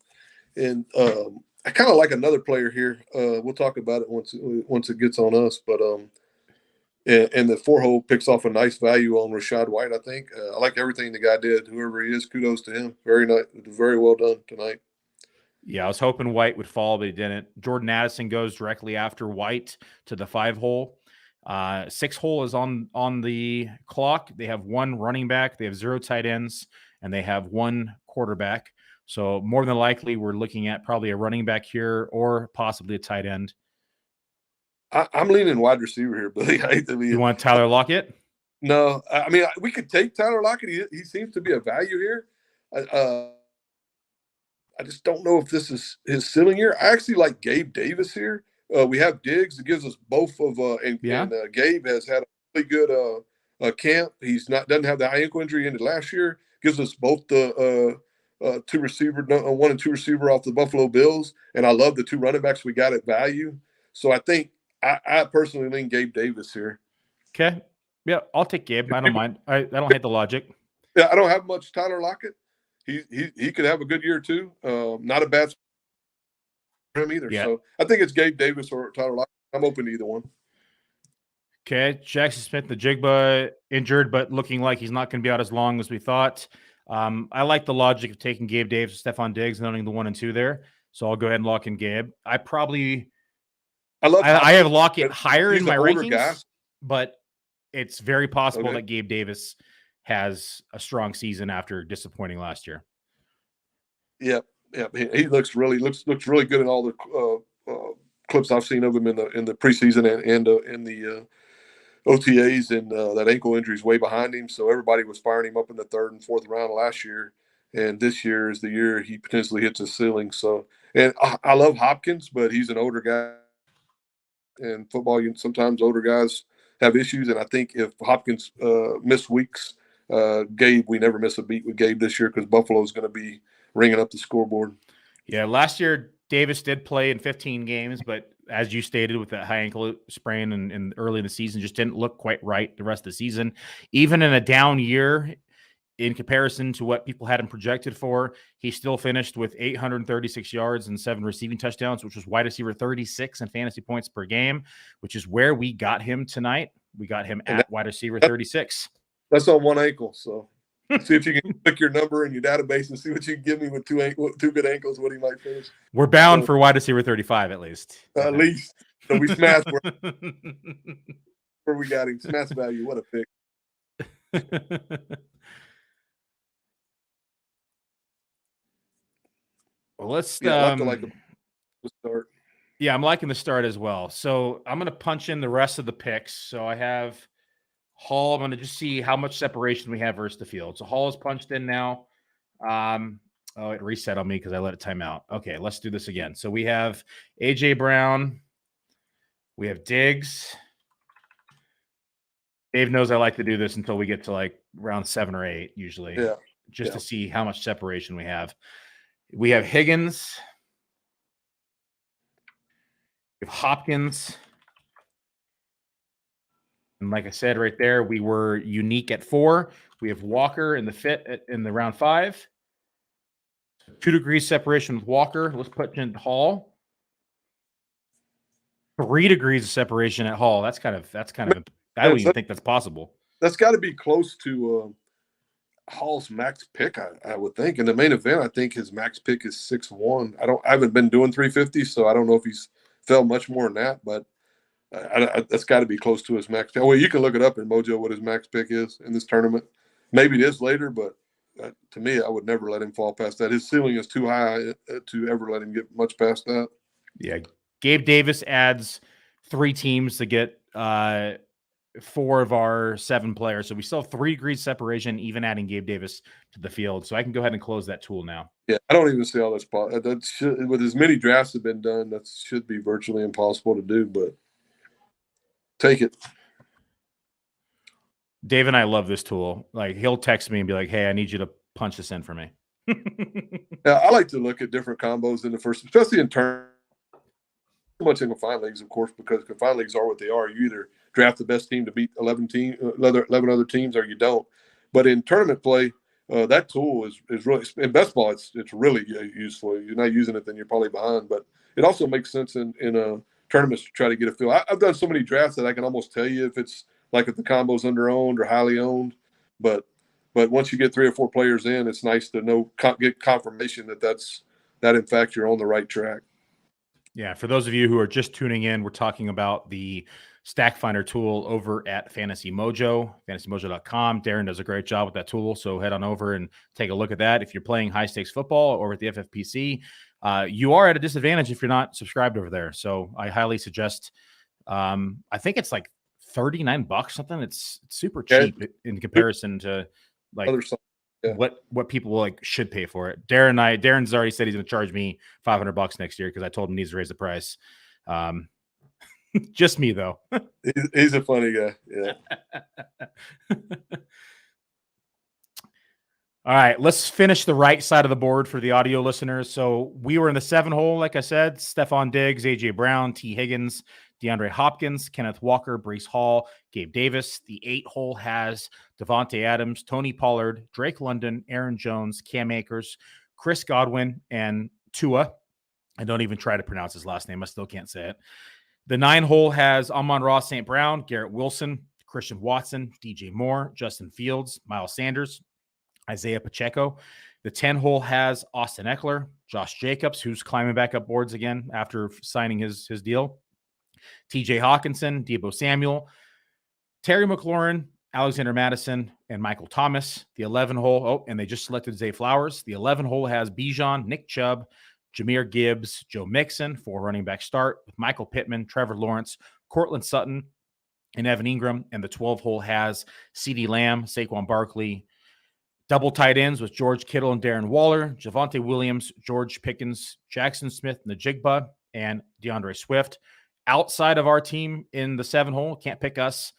I kind of like another player here. We'll talk about it once it gets on us. But and the 4 hole picks off a nice value on Rachaad White. I think I like everything the guy did. Whoever he is, kudos to him. Very nice, very well done tonight. Yeah, I was hoping White would fall, but he didn't. Jordan Addison goes directly after White to the 5 hole. 6 hole is on the clock. They have 1 running back. They have 0 tight ends. And they have 1 quarterback. So more than likely, we're looking at probably a running back here or possibly a tight end. I'm leaning wide receiver here, Billy. You want Tyler Lockett? No. I mean, we could take Tyler Lockett. He seems to be a value here. I just don't know if this is his ceiling year. I actually like Gabe Davis here. We have Diggs. It gives us both of and Gabe has had a really good camp. He's doesn't have the high ankle injury ended last year. Gives us both the 1 and 2 receiver off the Buffalo Bills, and I love the 2 running backs we got at value. So I think I personally lean Gabe Davis here. Okay, yeah, I'll take Gabe. I don't mind. I don't hate the logic. Yeah, I don't have much Tyler Lockett. He could have a good year too. Not a bad for him either. Yeah. So I think it's Gabe Davis or Tyler Lockett. I'm open to either one. Okay, Jackson Smith, the Jigba, injured, but looking like he's not going to be out as long as we thought. I like the logic of taking Gabe Davis, Stephon Diggs, and owning the 1 and 2 there. So I'll go ahead and lock in Gabe. I have Lockett higher in my rankings, but it's very possible that Gabe Davis has a strong season after disappointing last year. Yeah. He looks really good in all the clips I've seen of him in the preseason and in the OTAs, and that ankle injury is way behind him. So everybody was firing him up in the 3rd and 4th round last year, and this year is the year he potentially hits his ceiling. So, and I love Hopkins, but he's an older guy, and football, sometimes older guys have issues. And I think if Hopkins missed weeks, Gabe, we never miss a beat with Gabe this year because Buffalo is going to be ringing up the scoreboard. Yeah, last year Davis did play in 15 games, but as you stated, with that high ankle sprain and early in the season, just didn't look quite right the rest of the season. Even in a down year, in comparison to what people had him projected for, he still finished with 836 yards and 7 receiving touchdowns, which was wide receiver 36 in fantasy points per game, which is where we got him tonight. We got him at wide receiver 36. That's on one ankle, so see if you can click your number in your database and see what you can give me with two good ankles, what he might finish. We're bound for wide receiver 35 at least. At least. So we smashed where we got him. Smash value. What a pick. Well, let's start. Yeah, I'm liking the start as well. So I'm going to punch in the rest of the picks. So I have Hall. I'm going to just see how much separation we have versus the field. So Hall is punched in now. It reset on me because I let it time out. Okay, let's do this again. So we have A.J. Brown. We have Diggs. Dave knows I like to do this until we get to like round 7 or 8 usually. Yeah. Just to see how much separation we have. We have Higgins. We have Hopkins. And like I said right there, we were unique at 4. We have Walker in the round 5. 2 degrees separation with Walker. Let's put in Hall. 3 degrees of separation at Hall. That's kind of I don't even think that's possible. That's got to be close to Hall's max pick, I would think. In the main event, I think his max pick is 6'1". I haven't been doing 350, so I don't know if he's fell much more than that, but that's got to be close to his max pick. Well, you can look it up in Mojo what his max pick is in this tournament. Maybe it is later, but to me, I would never let him fall past that. His ceiling is too high to ever let him get much past that. Yeah, Gabe Davis adds 3 teams to get 4 of our 7 players. So we still have 3 degrees separation, even adding Gabe Davis to the field. So I can go ahead and close that tool now. Yeah, I don't even see how that's possible. With as many drafts have been done, that should be virtually impossible to do, but take it. Dave and I love this tool. Like, he'll text me and be like, hey, I need you to punch this in for me. Yeah, I like to look at different combos in the first, especially in turn. Too much in confined leagues, of course, because confined leagues are what they are. You either draft the best team to beat 11 other teams, or you don't. But in tournament play, that tool is really, in best ball, it's really useful. If you're not using it, then you're probably behind. But it also makes sense in tournaments to try to get a feel. I've done so many drafts that I can almost tell you if it's like if the combo's under-owned or highly owned. But once you get 3 or 4 players in, it's nice to get confirmation that in fact you're on the right track. Yeah, for those of you who are just tuning in, we're talking about the Stack Finder tool over at Fantasy Mojo, fantasymojo.com. Darren does a great job with that tool, so head on over and take a look at that. If you're playing high-stakes football or with the FFPC, you are at a disadvantage if you're not subscribed over there. So I highly suggest, I think it's like $39, something. It's super cheap in comparison to like what people like should pay for it. Darren's already said he's going to charge me $500 next year because I told him he needs to raise the price. Just me though. He's a funny guy. Yeah. All right, let's finish the right side of the board for the audio listeners. So we were in the 7 hole, like I said, Stephon Diggs, A.J. Brown, T. Higgins, DeAndre Hopkins, Kenneth Walker, Breece Hall, Gabe Davis. The 8 hole has Devonta Adams, Tony Pollard, Drake London, Aaron Jones, Cam Akers, Chris Godwin, and Tua. I don't even try to pronounce his last name. I still can't say it. The 9 hole has Amon-Ra St. Brown, Garrett Wilson, Christian Watson, DJ Moore, Justin Fields, Miles Sanders, Isaiah Pacheco. The 10 hole has Austin Eckler, Josh Jacobs, who's climbing back up boards again after signing his deal, TJ Hawkinson, Deebo Samuel, Terry McLaurin, Alexander Madison, and Michael Thomas. The 11 hole, and they just selected Zay Flowers. The 11 hole has Bijan, Nick Chubb, Jahmyr Gibbs, Joe Mixon, 4 running back start with Michael Pittman, Trevor Lawrence, Cortland Sutton, and Evan Ingram. And the 12-hole has CeeDee Lamb, Saquon Barkley. Double tight ends with George Kittle and Darren Waller, Javonte Williams, George Pickens, Jackson Smith-Njigba, and DeAndre Swift. Outside of our team in the 7-hole, can't pick us.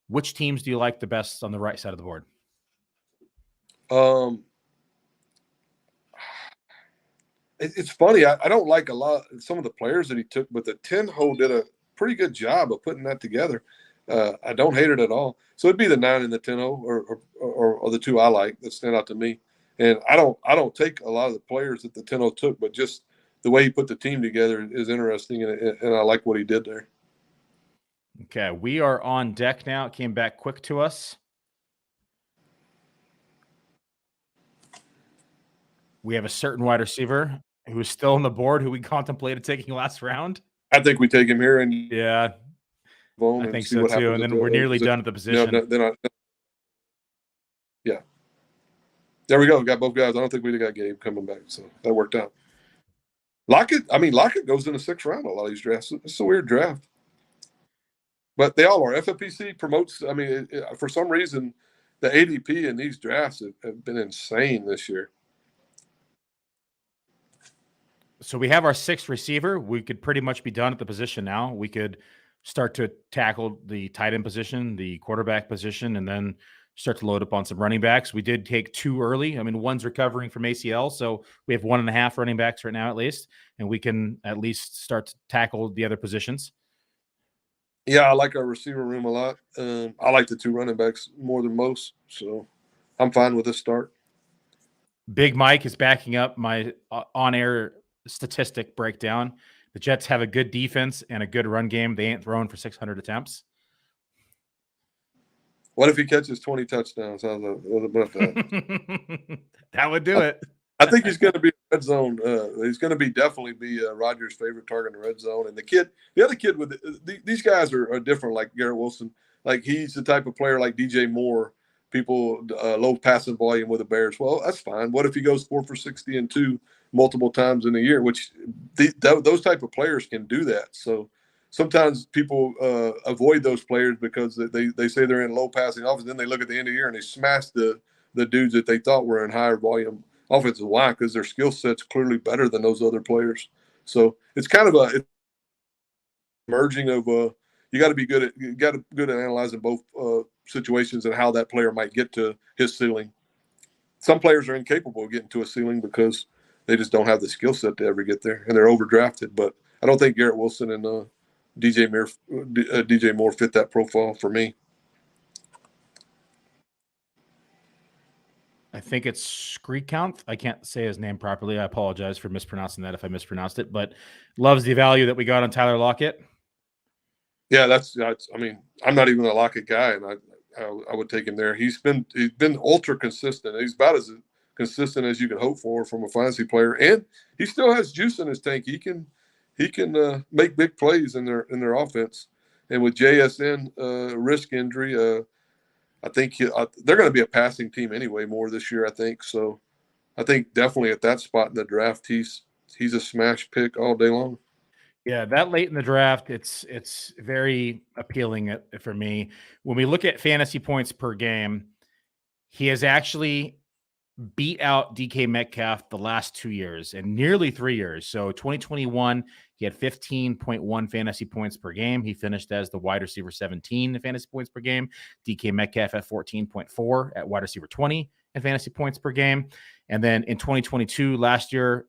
Which teams do you like the best on the right side of the board? It's funny. I don't like some of the players that he took, but the 10-hole did a pretty good job of putting that together. I don't hate it at all. So it'd be the 9 and the 10-0 or the 2 I like that stand out to me. And I don't take a lot of the players that the 10-0 took, but just the way he put the team together is interesting, and I like what he did there. Okay, we are on deck now. It came back quick to us. We have a certain wide receiver who is still on the board, who we contemplated taking last round. I think we take him here, and yeah, I think so too. And then we're nearly done at the position. Yeah, there we go. We got both guys. I don't think we got Gabe coming back, so that worked out. Lockett goes in the 6th round. A lot of these drafts. It's a weird draft, but they all are. FFPC promotes. I mean, for some reason, the ADP in these drafts have been insane this year. So we have our 6th receiver. We could pretty much be done at the position now. We could start to tackle the tight end position, the quarterback position, and then start to load up on some running backs. We did take 2 early. I mean, one's recovering from ACL, so we have 1.5 running backs right now at least, and we can at least start to tackle the other positions. Yeah, I like our receiver room a lot. I like the 2 running backs more than most, so I'm fine with this start. Big Mike is backing up my on-air statistic breakdown. The Jets have a good defense and a good run game. They ain't thrown for 600 attempts. What if he catches 20 touchdowns? How's that? That would do it. I think he's going to be red zone. He's going to definitely be Rodgers' favorite target in the red zone. And the other kid with these guys are different. Like Garrett Wilson, like he's the type of player like DJ Moore. People low passing volume with the Bears. Well, that's fine. What if he goes 4 for 60 and 2 multiple times in a year? Which those type of players can do that. So sometimes people avoid those players because they say they're in low passing offense. Then they look at the end of the year and they smash the dudes that they thought were in higher volume offensive line because their skill set's clearly better than those other players. So it's kind of a merging of you got to be good at analyzing both situations and how that player might get to his ceiling. Some players are incapable of getting to a ceiling because they just don't have the skill set to ever get there, and they're overdrafted. But I don't think Garrett Wilson and DJ Moore fit that profile for me. I think it's Screekount. I can't say his name properly. I apologize for mispronouncing that if I mispronounced it, but loves the value that we got on Tyler Lockett. Yeah, that's. I mean, I'm not even a Lockett guy, and I would take him there. He's been ultra consistent. He's about as consistent as you can hope for from a fantasy player, and he still has juice in his tank. He can make big plays in their offense. And with JSN risk injury, I think they're going to be a passing team anyway more this year. I think so. I think definitely at that spot in the draft, he's a smash pick all day long. Yeah, that late in the draft, it's very appealing for me. When we look at fantasy points per game, he has actually beat out DK Metcalf the last 2 years and nearly 3 years. So 2021, he had 15.1 fantasy points per game. He finished as the wide receiver 17 in fantasy points per game. DK Metcalf at 14.4 at wide receiver 20 in fantasy points per game. And then in 2022, last year,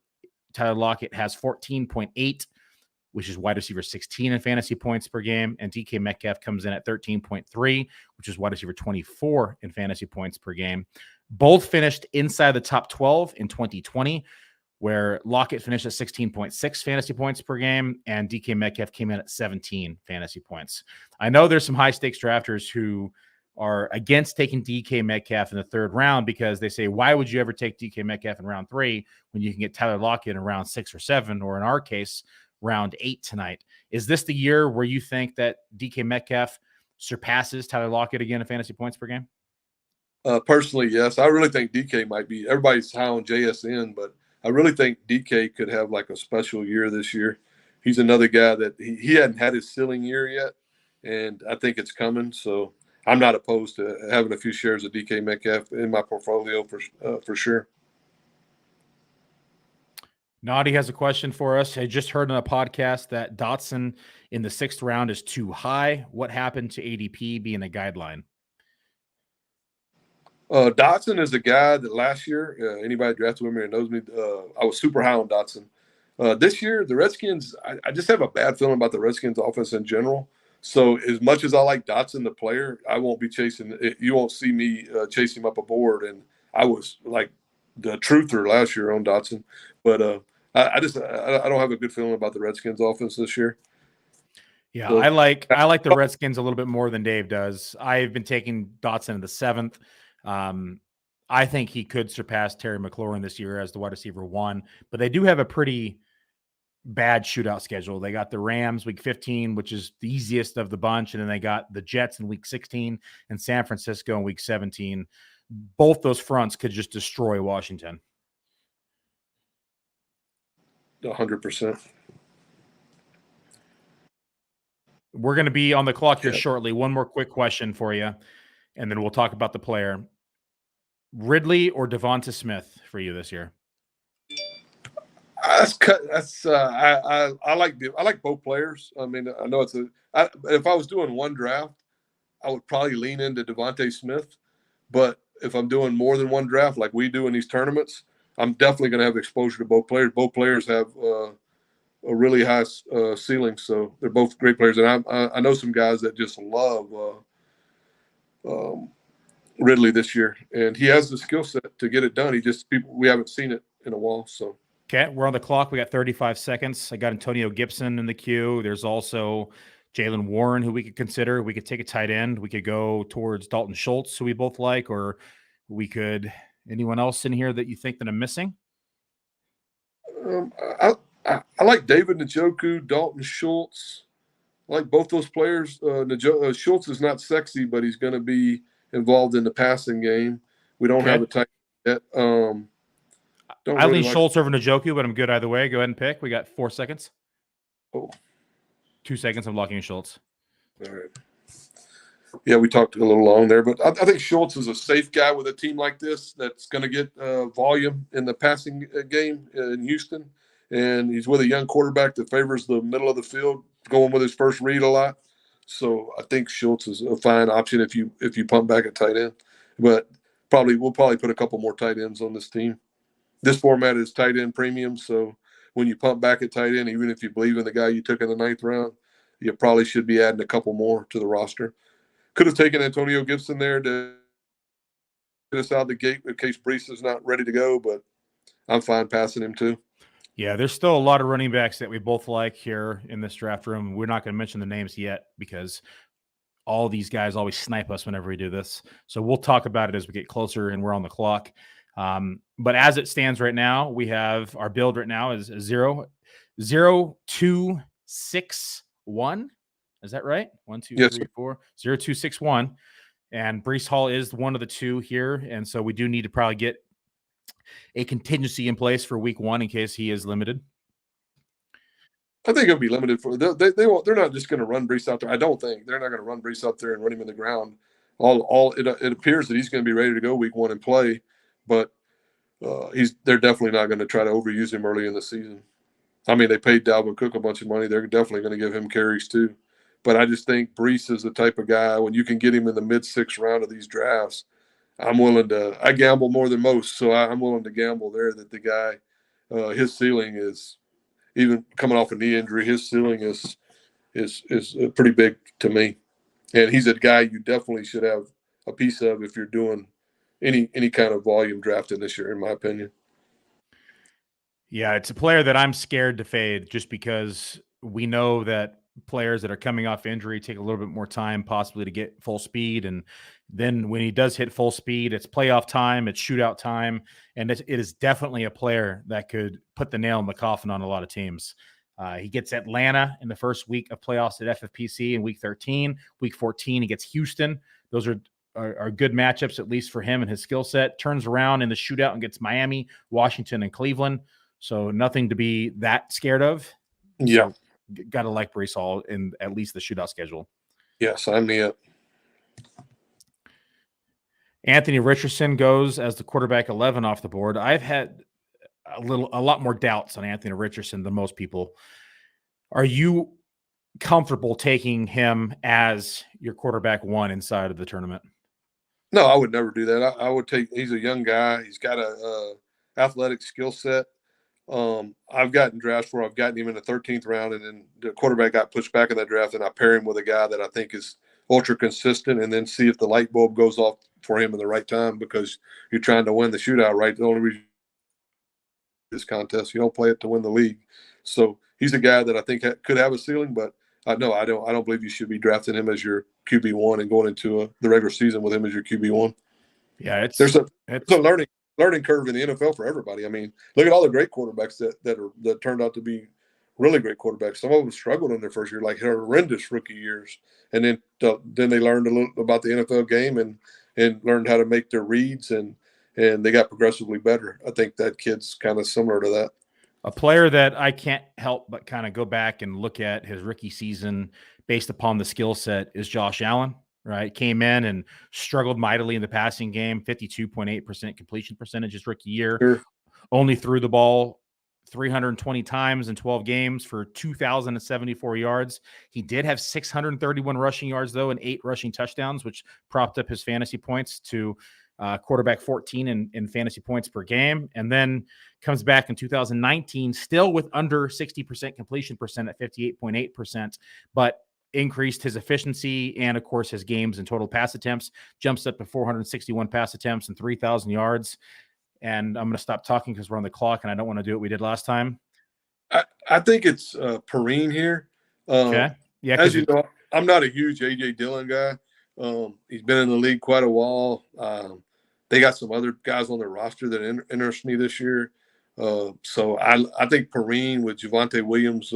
Tyler Lockett has 14.8, which is wide receiver 16 in fantasy points per game. And DK Metcalf comes in at 13.3, which is wide receiver 24 in fantasy points per game. Both finished inside the top 12 in 2020, where Lockett finished at 16.6 fantasy points per game, and DK Metcalf came in at 17 fantasy points. I know there's some high-stakes drafters who are against taking DK Metcalf in the 3rd round because they say, why would you ever take DK Metcalf in round 3 when you can get Tyler Lockett in round 6 or 7, or in our case, round 8 tonight? Is this the year where you think that DK Metcalf surpasses Tyler Lockett again in fantasy points per game? Personally, yes. I really think DK might be. Everybody's high on JSN, but I really think DK could have like a special year this year. He's another guy that he hadn't had his ceiling year yet, and I think it's coming. So I'm not opposed to having a few shares of DK Metcalf in my portfolio for sure. Naughty has a question for us. I just heard on a podcast that Dotson in the 6th round is too high. What happened to ADP being a guideline? Dotson is a guy that last year, anybody drafted with me or knows me, I was super high on Dotson. This year, the Redskins, I just have a bad feeling about the Redskins offense in general. So as much as I like Dotson, the player, I won't be chasing it. You won't see me chase him up a board. And I was like the truther last year on Dotson. But I don't have a good feeling about the Redskins offense this year. Yeah, so, I like the Redskins a little bit more than Dave does. I've been taking Dotson in the 7th. I think he could surpass Terry McLaurin this year as the wide receiver 1, but they do have a pretty bad shootout schedule. They got the Rams week 15, which is the easiest of the bunch, and then they got the Jets in week 16 and San Francisco in week 17. Both those fronts could just destroy Washington. 100%. We're going to be on the clock here shortly. One more quick question for you, and then we'll talk about the player. Ridley or Devonta Smith for you this year? I like both players. I mean, I know if I was doing one draft, I would probably lean into Devonta Smith. But if I'm doing more than one draft, like we do in these tournaments, I'm definitely going to have exposure to both players. Both players have a really high ceiling, so they're both great players. And I know some guys that just love Ridley this year, and he has the skill set to get it done. We haven't seen it in a while, so. Okay, we're on the clock. We got 35 seconds. I got Antonio Gibson in the queue. There's also Jaylen Warren, who we could consider. We could take a tight end. We could go towards Dalton Schultz, who we both like, or we could – anyone else in here that you think that I'm missing? I like David Njoku, Dalton Schultz. I like both those players. Schultz is not sexy, but he's going to be involved in the passing game. We don't have a tight end yet. I lean Schultz over Njoku, but I'm good either way. Go ahead and pick. We got 4 seconds. Oh. 2 seconds. I'm locking in Schultz. All right. Yeah, we talked a little long there, but I think Schultz is a safe guy with a team like this that's going to get volume in the passing game in Houston. And he's with a young quarterback that favors the middle of the field, going with his first read a lot. So I think Schultz is a fine option if you pump back at tight end. But we'll probably put a couple more tight ends on this team. This format is tight end premium, so when you pump back at tight end, even if you believe in the guy you took in the 9th round, you probably should be adding a couple more to the roster. Could have taken Antonio Gibson there to get us out the gate in case Breece is not ready to go, but I'm fine passing him too. Yeah, there's still a lot of running backs that we both like here in this draft room. We're not going to mention the names yet because all these guys always snipe us whenever we do this. So we'll talk about it as we get closer and we're on the clock. But as it stands right now, we have our build right now is 0-2-6-1. Is that right? 1, 2, yes. 3, 4, 0-2-6-1. And Breece Hall is one of the two here. And so we do need to probably get a contingency in place for week 1 in case he is limited. I think he'll be limited for they're not just going to run Breece out there. I don't think they're not going to run Breece out there and run him in the ground. It appears that he's going to be ready to go week 1 and play, but they're definitely not going to try to overuse him early in the season. I mean, they paid Dalvin Cook a bunch of money. They're definitely going to give him carries too. But I just think Breece is the type of guy, when you can get him in the mid-6th round of these drafts, I gamble more than most, so I'm willing to gamble there that the guy, his ceiling is, even coming off a knee injury, his ceiling is pretty big to me. And he's a guy you definitely should have a piece of if you're doing any kind of volume drafting this year, in my opinion. Yeah, it's a player that I'm scared to fade just because we know that players that are coming off injury take a little bit more time possibly to get full speed. And then when he does hit full speed, it's playoff time, it's shootout time. And it is definitely a player that could put the nail in the coffin on a lot of teams. He gets Atlanta in the first week of playoffs at FFPC in week 13. Week 14, he gets Houston. Those are are good matchups, at least for him and his skill set. Turns around in the shootout and gets Miami, Washington, and Cleveland. So nothing to be that scared of. Yeah. So, got to like Breece Hall in at least the shootout schedule. Yeah, sign me up. Anthony Richardson goes as the quarterback 11 off the board. I've had a lot more doubts on Anthony Richardson than most people. Are you comfortable taking him as your quarterback 1 inside of the tournament? No, I would never do that. I would take. He's a young guy. He's got a athletic skill set. I've gotten drafts where I've gotten him in the 13th round, and then the quarterback got pushed back in that draft, and I pair him with a guy that I think is ultra consistent, and then see if the light bulb goes off for him in the right time, because you're trying to win the shootout, right? The only reason this contest, you don't play it to win the league. So he's a guy that I think could have a ceiling, but no, I don't believe you should be drafting him as your QB1 and going into the regular season with him as your QB1. Yeah, there's a learning curve in the NFL for everybody. I mean, look at all the great quarterbacks that turned out to be really great quarterbacks. Some of them struggled in their first year, like horrendous rookie years, and then they learned a little about the NFL game and learned how to make their reads, and they got progressively better. I think that kid's kind of similar to that. A player that I can't help but kind of go back and look at his rookie season based upon the skill set is Josh Allen, right? Came in and struggled mightily in the passing game, 52.8% completion percentage his rookie year. Sure. Only threw the ball 320 times in 12 games for 2,074 yards. He did have 631 rushing yards, though, and 8 rushing touchdowns, which propped up his fantasy points to quarterback 14 in fantasy points per game. And then comes back in 2019, still with under 60% completion percent at 58.8%, but increased his efficiency and, of course, his games and total pass attempts, jumps up to 461 pass attempts and 3,000 yards. And I'm going to stop talking because we're on the clock and I don't want to do what we did last time. I think it's Perrine here. Okay. Yeah. As you know, I'm not a huge A.J. Dillon guy. He's been in the league quite a while. They got some other guys on their roster that interest me this year. So I think Perrine with Javonte Williams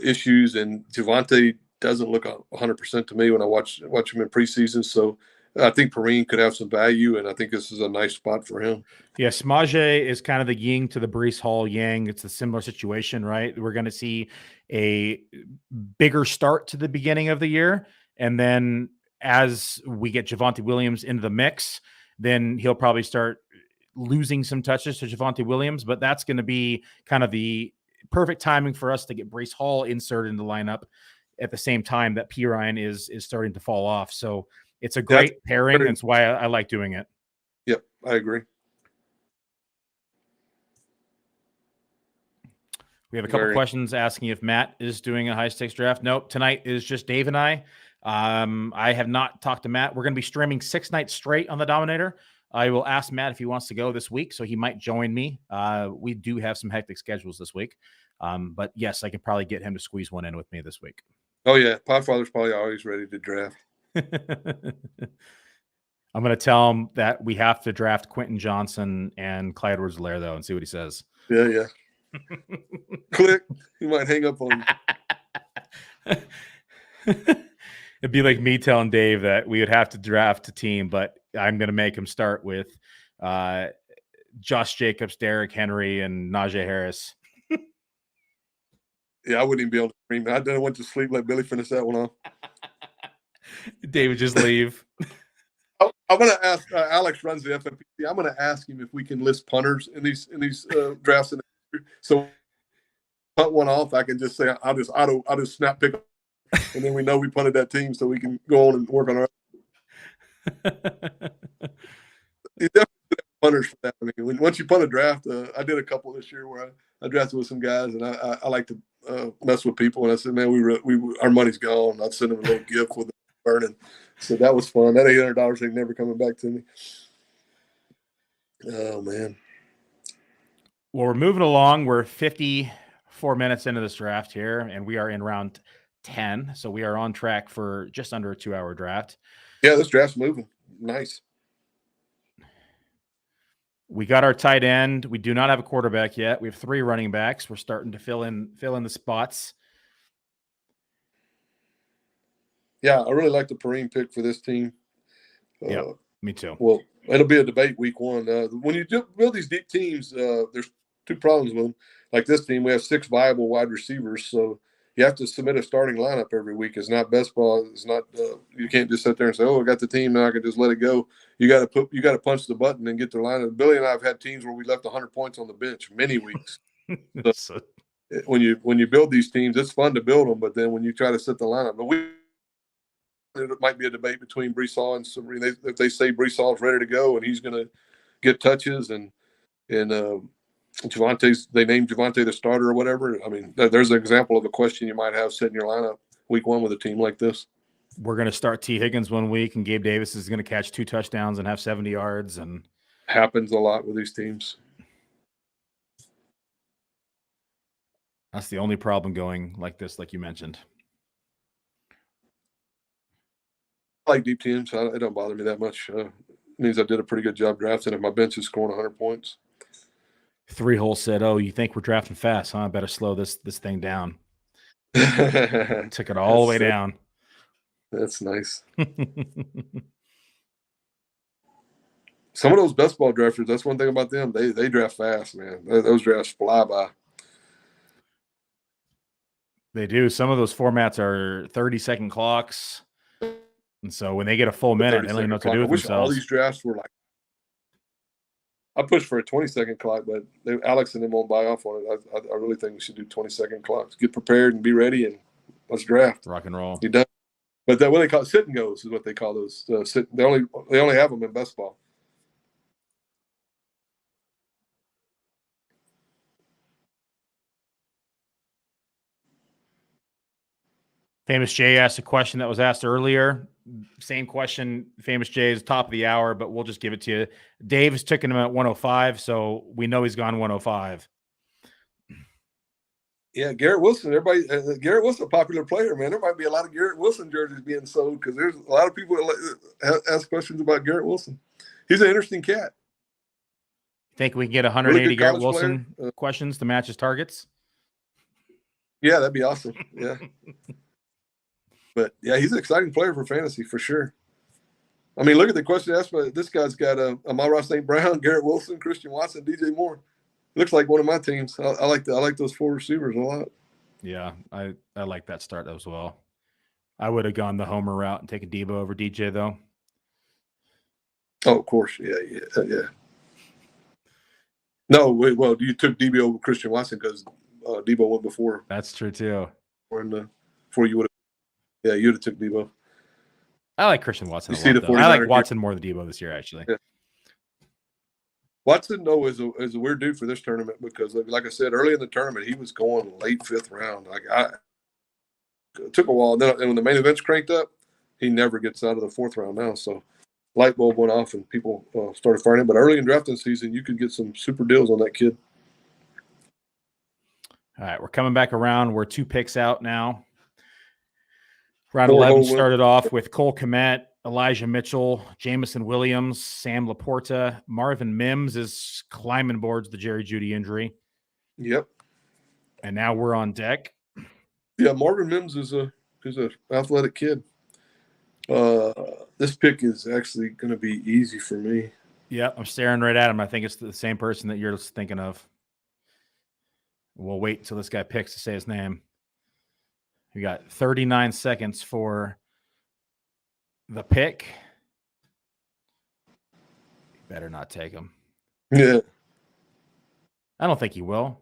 issues, and Javonte doesn't look 100% to me when I watch him in preseason. So I think Perrine could have some value, and I think this is a nice spot for him. Yeah, Samaje is kind of the yin to the Breece Hall yang. It's a similar situation, right? We're going to see a bigger start to the beginning of the year, and then as we get Javonte Williams into the mix, then he'll probably start losing some touches to Javonte Williams, but that's going to be kind of the perfect timing for us to get Breece Hall inserted in the lineup at the same time that Perrine is starting to fall off. So it's a great pairing. That's why I like doing it. Yep, I agree. We have a couple questions asking if Matt is doing a high-stakes draft. Nope, tonight is just Dave and I. I have not talked to Matt. We're going to be streaming 6 nights straight on the Dominator. I will ask Matt if he wants to go this week, so he might join me. We do have some hectic schedules this week. But yes, I can probably get him to squeeze one in with me this week. Oh, yeah. Podfather's probably always ready to draft. I'm going to tell him that we have to draft Quentin Johnson and Clyde Edwards-Helaire, though, and see what he says. Yeah. Click. He might hang up on you. It'd be like me telling Dave that we would have to draft a team, but I'm going to make him start with Josh Jacobs, Derrick Henry, and Najee Harris. Yeah, I wouldn't even be able to scream. I done went to sleep. Let Billy finish that one off. Dave would just leave. I'm going to ask Alex runs the FFPC. I'm going to ask him if we can list punters in these drafts. So punt one off, I can just say I'll just snap pick up, and then we know we punted that team, so we can go on and work on our. You definitely have punters for that. I mean, once you punt a draft, I did a couple this year where I drafted with some guys, and I like to mess with people. And I said, man, we our money's gone. I'd send them a little gift with it burning. So that was fun. That $800 ain't never coming back to me. Oh man. Well, we're moving along. We're 54 minutes into this draft here, and we are in round 10. So we are on track for just under a 2-hour draft. Yeah, this draft's moving. Nice. We got our tight end. We do not have a quarterback yet. We have 3 running backs. We're starting to fill in the spots. Yeah, I really like the Perrine pick for this team. Yeah, me too. Well, it'll be a debate week one. When you build these deep teams, there's two problems with them. Like this team, we have 6 viable wide receivers, so you have to submit a starting lineup every week. It's not best ball. It's not. You can't just sit there and say, "Oh, I got the team now. I can just let it go." You got to punch the button and get the lineup. Billy and I have had teams where we left 100 points on the bench many weeks. So when you build these teams, it's fun to build them, but then when you try to set the lineup, it might be a debate between Breece Hall and somebody. If they say Breece Hall's ready to go and he's going to get touches, and Javonte's, they named Devonta the starter or whatever. I mean, there's an example of a question you might have setting your lineup week one with a team like this. We're going to start T. Higgins one week, and Gabe Davis is going to catch 2 touchdowns and have 70 yards. And happens a lot with these teams. That's the only problem going like this, like you mentioned. I like deep teams. It don't bother me that much. It means I did a pretty good job drafting if my bench is scoring 100 points. 3 Hole said, "Oh, you think we're drafting fast, huh? I better slow this thing down." Took it all the way down. That's nice. Some of those best ball drafters, that's one thing about them. They draft fast, man. Those drafts fly by. They do. Some of those formats are 30-second clocks. And so when they get a full minute, they don't even know what to do with themselves. All these drafts were like, I pushed for a 20-second clock, but Alex and them won't buy off on it. I really think we should do 20-second clocks. Get prepared and be ready, and let's draft. Rock and roll. You done? But what they call sit and goes is what they call those. They only have them in best ball. Famous Jay asked a question that was asked earlier. Same question. Famous Jay is top of the hour, but we'll just give it to you. Dave is taking him at 105, so we know he's gone 105. Yeah, Garrett Wilson. Everybody, Garrett Wilson, a popular player, man. There might be a lot of Garrett Wilson jerseys being sold because there's a lot of people that ask questions about Garrett Wilson. He's an interesting cat. Think we can get 180 Garrett Wilson questions to match his targets? Yeah, that'd be awesome. Yeah. But, yeah, he's an exciting player for fantasy for sure. I mean, look at the question asked by this guy's got Amon-Ra St. Brown, Garrett Wilson, Christian Watson, DJ Moore. Looks like one of my teams. I like those 4 receivers a lot. Yeah, I like that start as well. I would have gone the homer route and taken Debo over DJ, though. Oh, of course. Yeah. No, well, you took Debo over Christian Watson because Debo went before. That's true, too. Before you would have. Yeah, you would have took Debo. I like Christian Watson a lot, though. I like Watson more than Debo this year, actually. Yeah. Watson, though, is a weird dude for this tournament because, like I said, early in the tournament, he was going late 5th round. It took a while. Then when the main event's cranked up, he never gets out of the 4th round now. So light bulb went off and people started firing him. But early in drafting season, you could get some super deals on that kid. All right, we're coming back around. We're 2 picks out now. Round 11 started off with Cole Kmet, Elijah Mitchell, Jamison Williams, Sam Laporta. Marvin Mims is climbing boards the Jerry Jeudy injury. Yep. And now we're on deck. Yeah, Marvin Mims is a athletic kid. This pick is actually going to be easy for me. Yeah, I'm staring right at him. I think it's the same person that you're thinking of. We'll wait until this guy picks to say his name. We got 39 seconds for the pick. Better not take him. Yeah. I don't think he will.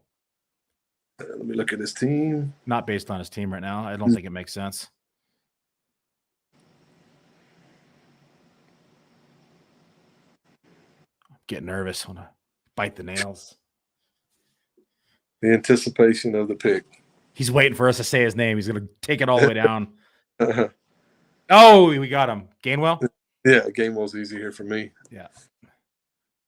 Let me look at his team. Not based on his team right now. I don't think it makes sense. I'm getting nervous. I want to bite the nails. The anticipation of the pick. He's waiting for us to say his name. He's going to take it all the way down. Oh, we got him. Gainwell? Yeah, Gainwell's easy here for me. Yeah.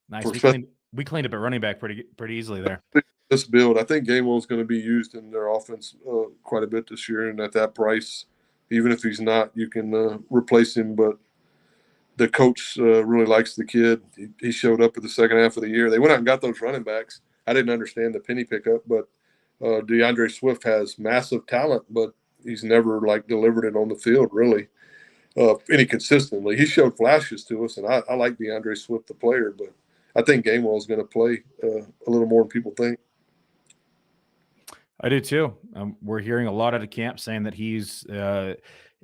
Nice. We cleaned up at running back pretty easily there. This build, I think Gainwell's going to be used in their offense quite a bit this year. And at that price, even if he's not, you can replace him. But the coach really likes the kid. He showed up at the second half of the year. They went out and got those running backs. I didn't understand the penny pickup, but DeAndre Swift has massive talent, but he's never delivered it on the field really. any consistently. He showed flashes to us, and I like DeAndre Swift, the player, but I think Gainwell is going to play a little more than people think. I do too. We're hearing a lot out of camp saying that he's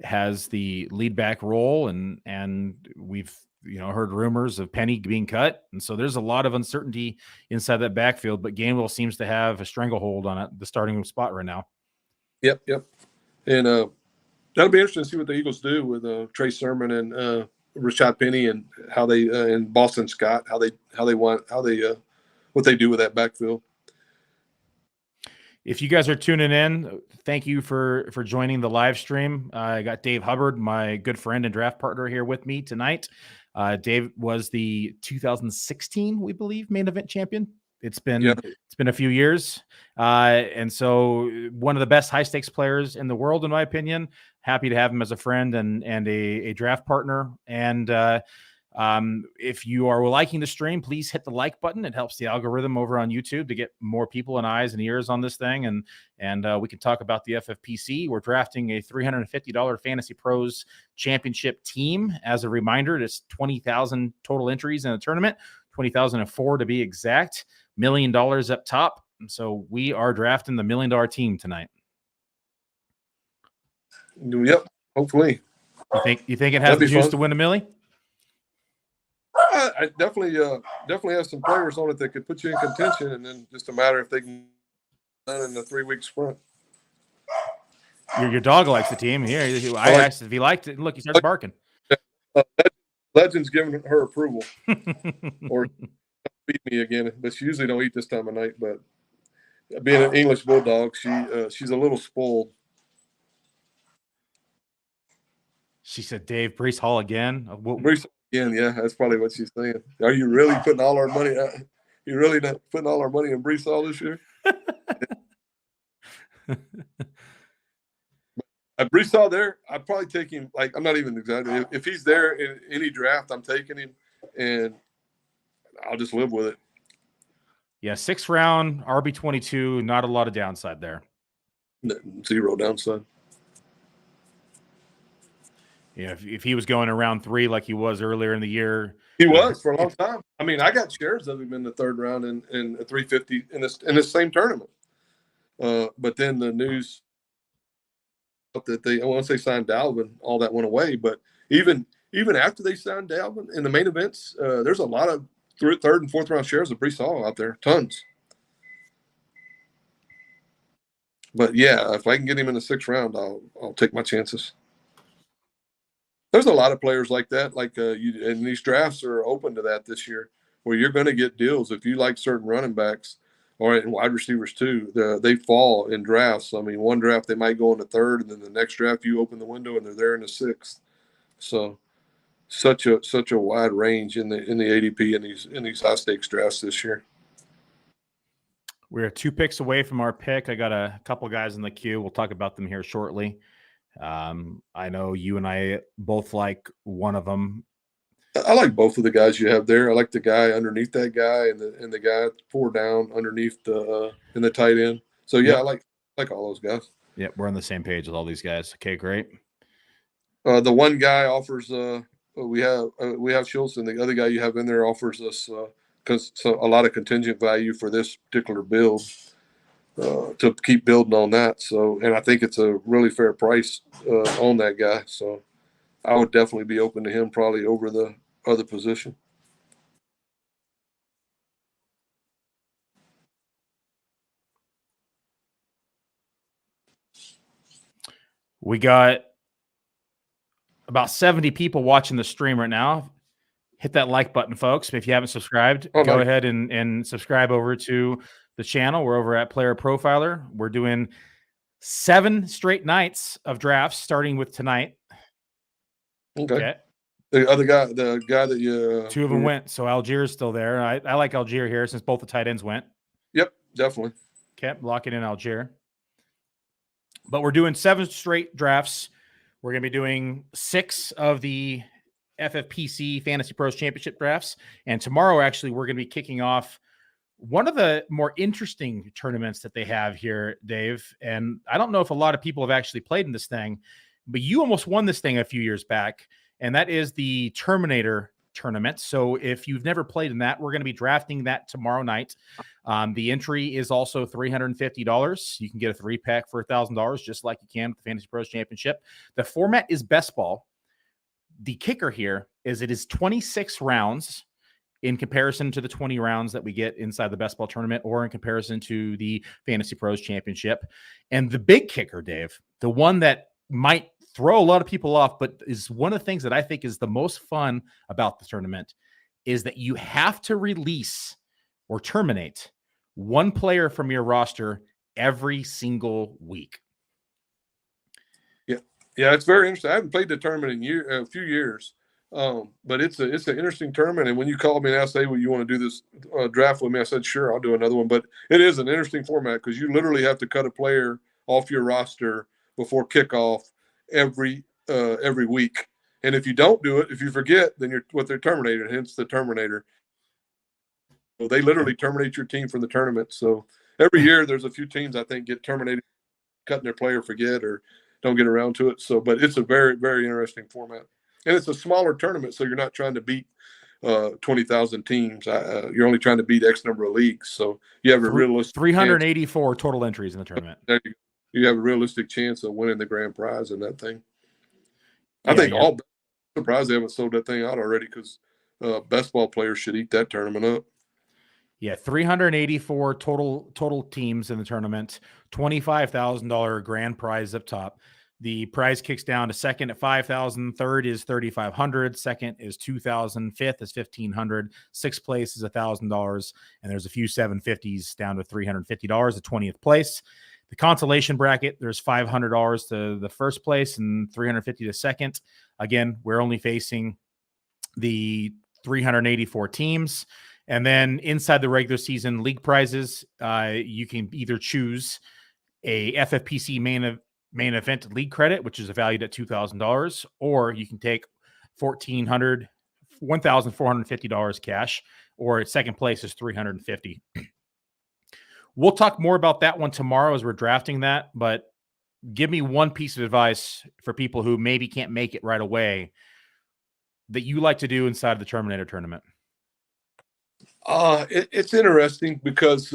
has the lead back role, and we've heard rumors of Penny being cut, and so there's a lot of uncertainty inside that backfield. But Gainwell seems to have a stranglehold on the starting spot right now. Yep, and that'll be interesting to see what the Eagles do with Trey Sermon and Rashad Penny, and how they and Boston Scott, what they do with that backfield. If you guys are tuning in, thank you for joining the live stream. I got Dave Hubbard, my good friend and draft partner, here with me tonight. Dave was the 2016, we believe, main event champion. It's been a few years, and so one of the best high stakes players in the world, in my opinion. Happy to have him as a friend and a draft partner. And if you are liking the stream, please hit the like button. It helps the algorithm over on YouTube to get more people and eyes and ears on this thing. And we can talk about the FFPC. We're drafting a $350 Fantasy Pros Championship team. As a reminder, it's 20,000 total entries in the tournament, 20,004 to be exact, $1 million up top. And so we are drafting the $1 million team tonight. Yep, hopefully. You think it has the juice to win $1 million? I definitely have some players on it that could put you in contention, and then just a matter if they can done in the 3-week sprint. Your dog likes the team. Here, I asked if he liked it, and look, he starts barking. Legend's giving her approval, or feed me again, but she usually don't eat this time of night. But being an English bulldog, she's a little spoiled. She said, "Dave, Breece Hall again." Breece again, yeah, that's probably what she's saying. Are you really putting all our money? You really not putting all our money in Breece Hall this year? Breece Hall there, I'd probably take him. Like, I'm not even exaggerating. If he's there in any draft, I'm taking him, and I'll just live with it. Yeah, 6th round, RB22, not a lot of downside there. Zero downside. Yeah, if he was going around 3 like he was earlier in the year. He was for a long time. I mean, I got shares of him in the 3rd round in a 350 in this same tournament. But then the news that once they signed Dalvin, all that went away. But even after they signed Dalvin in the main events, there's a lot of 3rd and 4th round shares of Breece Hall out there, tons. But yeah, if I can get him in the 6th round, I'll take my chances. There's a lot of players like that. Like and these drafts are open to that this year, where you're going to get deals if you like certain running backs or and wide receivers too. They fall in drafts. I mean, one draft they might go in the 3rd, and then the next draft you open the window and they're there in the 6th. So such a wide range in the ADP in these high stakes drafts this year. We're 2 picks away from our pick. I got a couple guys in the queue. We'll talk about them here shortly. I know you and I both like one of them. I like both of the guys you have there. I like the guy underneath that guy and the guy 4 down underneath in the tight end. So yeah, I like all those guys. Yeah, we're on the same page with all these guys. Okay, great. The one guy offers we have Schultz, and the other guy you have in there offers us a lot of contingent value for this particular build. To keep building on that. So, and I think it's a really fair price on that guy. So I would definitely be open to him probably over the other position. We got about 70 people watching the stream right now. Hit that like button, folks. If you haven't subscribed, go ahead and subscribe over to the channel. We're over at Player Profiler. We're doing 7 straight nights of drafts, starting with tonight. Okay. The other guy, the guy that you 2 of them went, so Algier's still there. I like Algier here since both the tight ends went. Yep, definitely. Okay, locking in Algier. But we're doing 7 straight drafts. We're going to be doing 6 of the FFPC Fantasy Pros Championship drafts. And tomorrow, actually, we're going to be kicking off one of the more interesting tournaments that they have here, Dave. And I don't know if a lot of people have actually played in this thing, but you almost won this thing a few years back, and that is the Terminator Tournament. So if you've never played in that, we're going to be drafting that tomorrow night. The entry is also $350. You can get a 3-pack for $1,000, just like you can with the Fantasy Pros Championship. The format is best ball. The kicker here is it is 26 rounds in comparison to the 20 rounds that we get inside the best ball tournament, or in comparison to the Fantasy Pros Championship. And the big kicker, Dave, the one that might throw a lot of people off, but is one of the things that I think is the most fun about the tournament, is that you have to release or terminate one player from your roster every single week. Yeah, it's very interesting. I haven't played the tournament in a few years, but it's an interesting tournament. And when you called me and I say, well, you want to do this draft with me, I said, sure, I'll do another one. But it is an interesting format because you literally have to cut a player off your roster before kickoff every week. And if you don't do it, if you forget, then they're terminated, hence the Terminator. So they literally terminate your team from the tournament. So every year there's a few teams I think get terminated, cutting their player, forget, or don't get around to it. So, but it's a very, very interesting format. And it's a smaller tournament, so you're not trying to beat 20,000 teams. You're only trying to beat X number of leagues. So you have a realistic 384 total entries in the tournament. You have a realistic chance of winning the grand prize in that thing. I think all surprised they haven't sold that thing out already, because best ball players should eat that tournament up. Yeah, 384 total teams in the tournament, $25,000 grand prize up top. The prize kicks down to second at $5,000, third is $3,500, second is $2,000, fifth is $1,500, sixth place is $1,000, and there's a few 750s down to $350 at 20th place. The consolation bracket, there's $500 to the first place and $350 to second. Again, we're only facing the 384 teams. And then inside the regular season league prizes, you can either choose a FFPC main event league credit, which is valued at $2,000, or you can take $1,450 cash, or second place is $350. We'll talk more about that one tomorrow as we're drafting that, but give me one piece of advice for people who maybe can't make it right away that you like to do inside of the Terminator Tournament. It's interesting because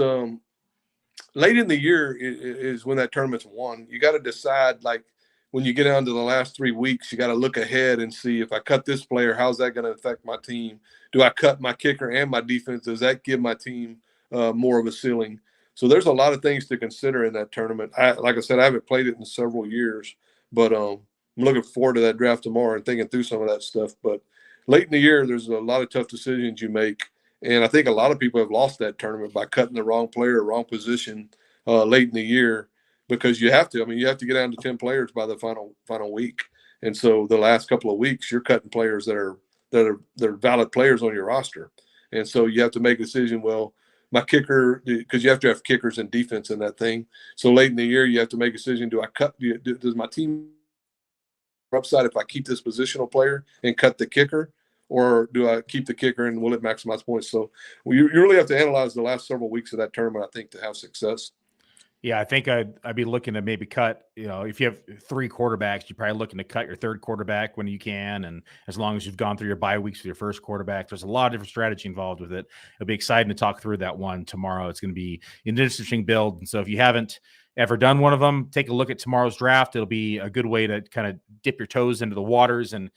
late in the year is when that tournament's won. You got to decide, like, when you get down to the last 3 weeks, you got to look ahead and see, if I cut this player, how's that going to affect my team? Do I cut my kicker and my defense? Does that give my team more of a ceiling? So there's a lot of things to consider in that tournament. Like I said, I haven't played it in several years, but I'm looking forward to that draft tomorrow and thinking through some of that stuff. But late in the year, there's a lot of tough decisions you make. And I think a lot of people have lost that tournament by cutting the wrong player or wrong position late in the year, because you have to. I mean, you have to get down to 10 players by the final week. And so the last couple of weeks, you're cutting players that are valid players on your roster. And so you have to make a decision, well, my kicker, because you have to have kickers and defense in that thing. So late in the year, you have to make a decision, does my team upside if I keep this positional player and cut the kicker? Or do I keep the kicker and will it maximize points? So you really have to analyze the last several weeks of that tournament, I think, to have success. Yeah, I think I'd be looking to maybe cut, if you have 3 quarterbacks, you're probably looking to cut your third quarterback when you can. And as long as you've gone through your bye weeks with your first quarterback, there's a lot of different strategy involved with it. It'll be exciting to talk through that one tomorrow. It's going to be an interesting build. And so if you haven't ever done one of them, take a look at tomorrow's draft. It'll be a good way to kind of dip your toes into the waters and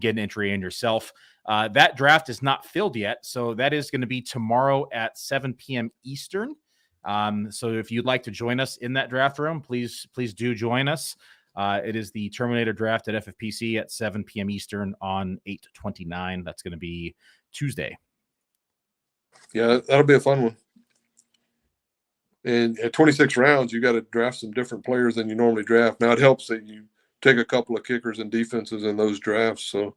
get an entry in yourself. That draft is not filled yet, so that is going to be tomorrow at 7 p.m. Eastern. So if you'd like to join us in that draft room, please do join us. It is the Terminator draft at FFPC at 7 p.m. Eastern on 8/29. That's going to be Tuesday. Yeah, that'll be a fun one. And at 26 rounds, you got to draft some different players than you normally draft. Now, it helps that you take a couple of kickers and defenses in those drafts. So,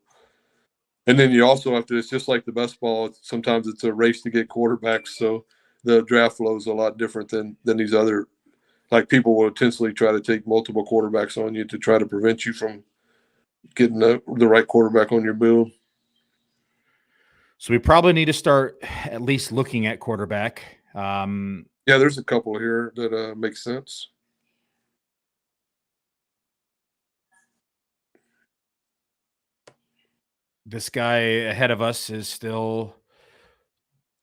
and then you also have to, it's just like the best ball. Sometimes it's a race to get quarterbacks. So the draft flow is a lot different than these other, like, people will intentionally try to take multiple quarterbacks on you to try to prevent you from getting the right quarterback on your build. So we probably need to start at least looking at quarterback. Yeah, there's a couple here that make sense. This guy ahead of us is still.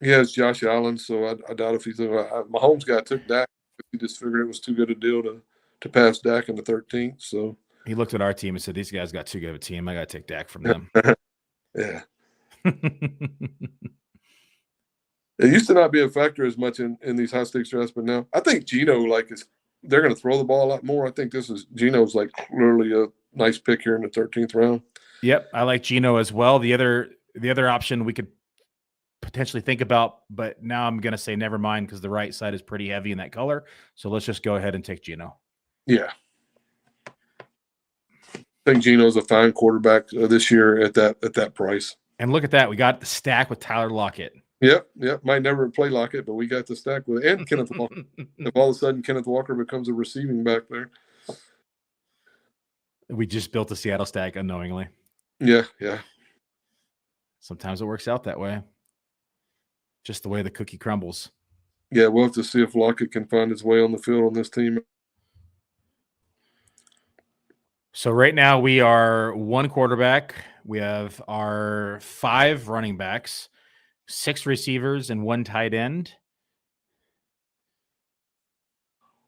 He has Josh Allen, so I doubt if he's Mahomes guy took Dak. He just figured it was too good a deal to pass Dak in the 13th. So he looked at our team and said, "These guys got too good of a team. I got to take Dak from them." Yeah. It used to not be a factor as much in these high stakes drafts, but now I think Geno they're going to throw the ball a lot more. I think Geno's like literally a nice pick here in the 13th round. Yep, I like Geno as well. The other option we could potentially think about, but now I'm going to say never mind because the right side is pretty heavy in that color. So let's just go ahead and take Geno. Yeah. I think Geno's a fine quarterback this year at that price. And look at that. We got the stack with Tyler Lockett. Yep. Might never play Lockett, but we got the stack with and Kenneth Walker. If all of a sudden Kenneth Walker becomes a receiving back there. We just built a Seattle stack unknowingly. Yeah. Sometimes it works out that way. Just the way the cookie crumbles. Yeah, we'll have to see if Lockett can find his way on the field on this team. So right now we are one quarterback. We have our 5 running backs, 6 receivers, and 1 tight end.